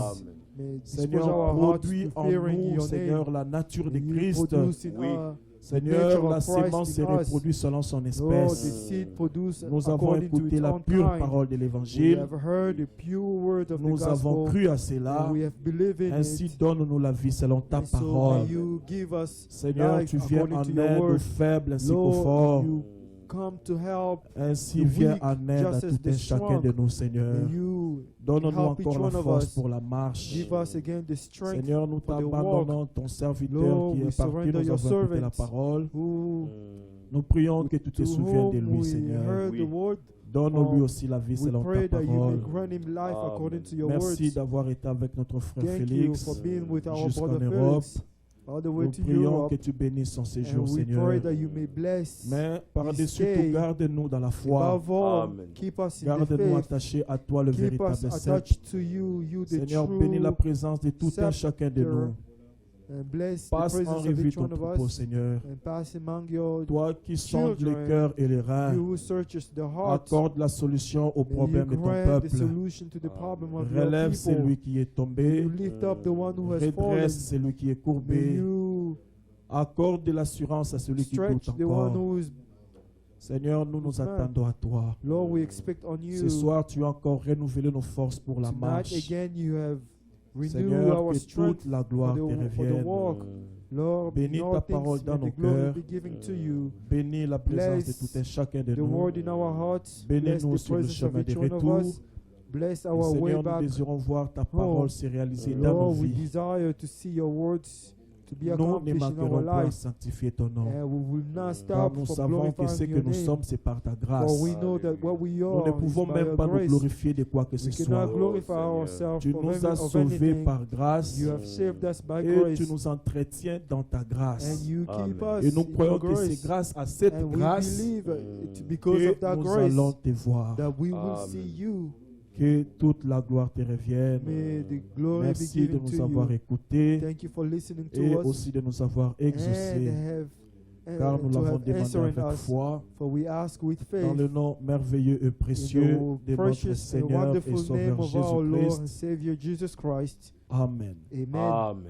S2: May dispose
S7: Seigneur,
S2: our hearts
S7: produis
S2: to
S7: en
S2: fearing
S7: nous,
S2: your
S7: Seigneur,
S2: name.
S7: la nature de
S2: May you
S7: Christ.
S2: produce in
S1: Oui.
S2: us
S7: Seigneur,
S2: nature
S7: la
S2: of Christ
S7: sémence se
S2: in us.
S7: reproduit selon son
S2: Lord, the
S7: espèce.
S2: seed produced
S7: Nous avons
S2: according to
S7: écouté
S2: its
S7: la
S2: own
S7: pure
S2: kind.
S7: parole de
S2: We
S7: l'Évangile.
S2: have heard the pure word of the
S7: Nous avons
S2: gospel,
S7: cru à cela.
S2: and we have believed in
S7: Ainsi,
S2: it.
S7: donne-nous la vie selon ta
S2: And so
S7: parole.
S2: may you give us
S7: Seigneur,
S2: life
S7: tu viens
S2: according
S7: en
S2: to your
S7: aide aux
S2: word.
S7: faibles ainsi qu'aux
S2: Lord,
S7: forts.
S2: you come to help.
S7: Ainsi,
S2: the
S7: viens
S2: weak,
S7: en aide à
S2: just as
S7: tout un
S2: the
S7: chacun
S2: strong.
S7: de nous, Seigneur.
S2: May you
S7: Donne-nous
S2: help each
S7: encore la
S2: one of
S7: force
S2: us.
S7: pour la marche.
S2: give us again the strength
S7: Seigneur, nous
S2: for the
S7: t'abandonnons ton serviteur
S2: Lord,
S7: qui
S2: we
S7: est parti.
S2: surrender
S7: Nous
S2: your
S7: avons écouté la
S2: servants.
S7: parole.
S2: who
S7: Nous prions que tu te
S2: to
S7: souviennes de
S2: whom
S7: lui,
S2: we
S7: Seigneur.
S2: heard
S1: Oui.
S2: the word.
S7: Donne-lui aussi la vie
S2: We
S7: selon ta
S2: pray that you may
S7: parole.
S2: grant him life
S1: Amen.
S2: according to your
S7: Merci
S2: words.
S7: d'avoir été avec notre frère
S2: Thank you
S7: Félix
S2: for being with our
S7: jusqu'en
S2: brother
S7: Europe.
S2: Felix all the way
S7: Nous
S2: to
S7: prions
S2: Europe.
S7: que tu bénisses son séjour,
S2: And we
S7: Seigneur.
S2: pray that you may bless.
S7: Mais par-dessus
S2: stay.
S7: tout, garde-nous dans la foi.
S2: Above all,
S1: Amen.
S2: keep us in the
S7: Garde-nous
S2: faith.
S7: attachés à toi, le
S2: Keep us
S7: véritable Seigneur.
S2: attached to you, you the
S7: Seigneur,
S2: true,
S7: bénis la présence de tout un
S2: scepter.
S7: chacun de nous.
S2: and bless the
S7: Passe en
S2: presence of
S7: revue
S2: each
S7: ton
S2: one of
S7: troupeau,
S2: us.
S7: Seigneur.
S2: And pass among your
S7: Toi qui sondes les
S2: children,
S7: cœurs et les reins,
S2: you who searches the heart.
S7: accorde la solution aux
S2: May you
S7: problèmes de ton
S2: grant the
S7: peuple.
S2: solution to the problem of your
S7: Relève
S2: people.
S7: celui qui est
S2: May
S7: tombé.
S2: you lift up the one who has fallen.
S7: Redresse celui qui est
S2: May
S7: courbé.
S2: you
S7: Accorde de l'assurance à celui qui doute
S2: stretch the one
S7: encore.
S2: who is.
S7: Seigneur, nous nous
S2: Amen.
S7: attendons à toi.
S2: Lord, we expect on you.
S7: Ce soir, tu as encore renouvelé nos forces pour la
S2: Tonight
S7: marche.
S2: again, you have renewed
S7: Seigneur,
S2: our
S7: que
S2: strength
S7: toute la gloire te
S2: for the
S7: revienne.
S2: walk. Lord,
S7: Bénis
S2: in all
S7: ta
S2: things,
S7: parole dans
S2: may
S7: nos
S2: the glory
S7: cœurs.
S2: be given to you.
S7: Bénis la présence de
S2: Bless
S7: tout un chacun de
S2: The
S7: nous.
S2: word in our hearts. Bless
S7: Bénis-nous
S2: the
S7: sur le
S2: presence of
S7: chemin
S2: each
S7: de
S2: one of
S7: retour.
S2: us. Bless
S7: Et
S2: our way
S7: Seigneur, nous
S2: back.
S7: désirons voir ta parole se réaliser dans nos
S2: Lord, we
S7: vies.
S2: desire to see your words to be
S7: Nous ne
S2: accomplished in
S7: manquerons
S2: our
S7: pas à
S2: lives.
S7: sanctifier ton nom.
S2: And we will not
S7: Car
S2: stop
S7: nous
S2: from
S7: savons que ce
S2: glorifying
S7: que
S2: your
S7: nous
S2: name.
S7: sommes, c'est par ta grâce.
S2: For we know that what we
S7: Nous
S2: are
S7: ne
S2: is
S7: pouvons
S2: by
S7: même
S2: your
S7: pas nous
S2: grace.
S7: glorifier de quoi que ce
S2: We
S7: soit.
S2: cannot glorify
S1: Seigneur.
S2: ourselves
S7: Tu
S2: of
S7: nous as
S2: of
S7: sauvés
S2: anything.
S7: par grâce
S2: You have saved us by
S7: et
S2: grace.
S7: tu nous entretiens dans ta grâce.
S2: And you keep
S1: Amen.
S2: us
S7: Et nous
S2: in
S7: croyons
S2: your
S7: que c'est
S2: grace.
S7: grâce à cette
S2: And we
S7: grâce
S2: believe it's because of
S7: que
S2: that
S7: nous
S2: grace
S7: allons te voir.
S2: that we will
S1: Amen.
S2: see you.
S7: Que toute la gloire te revienne.
S2: May the glory be
S7: Merci de
S2: given
S7: nous
S2: to
S7: avoir
S2: you.
S7: écoutés
S2: Thank you for listening to
S7: et
S2: us
S7: aussi de nous avoir exaucés.
S2: and
S7: Car nous
S2: to
S7: l'avons
S2: have
S7: demandé
S2: answered
S7: avec
S2: us.
S7: foi
S2: For we ask with
S7: dans
S2: faith
S7: le nom merveilleux et
S2: in
S7: précieux
S2: the
S7: de notre
S2: precious and
S7: Seigneur et
S2: wonderful name
S7: Sauveur
S2: of our Lord and
S7: Jésus-Christ.
S2: Savior Jesus Christ.
S7: Amen.
S2: Amen.
S1: Amen.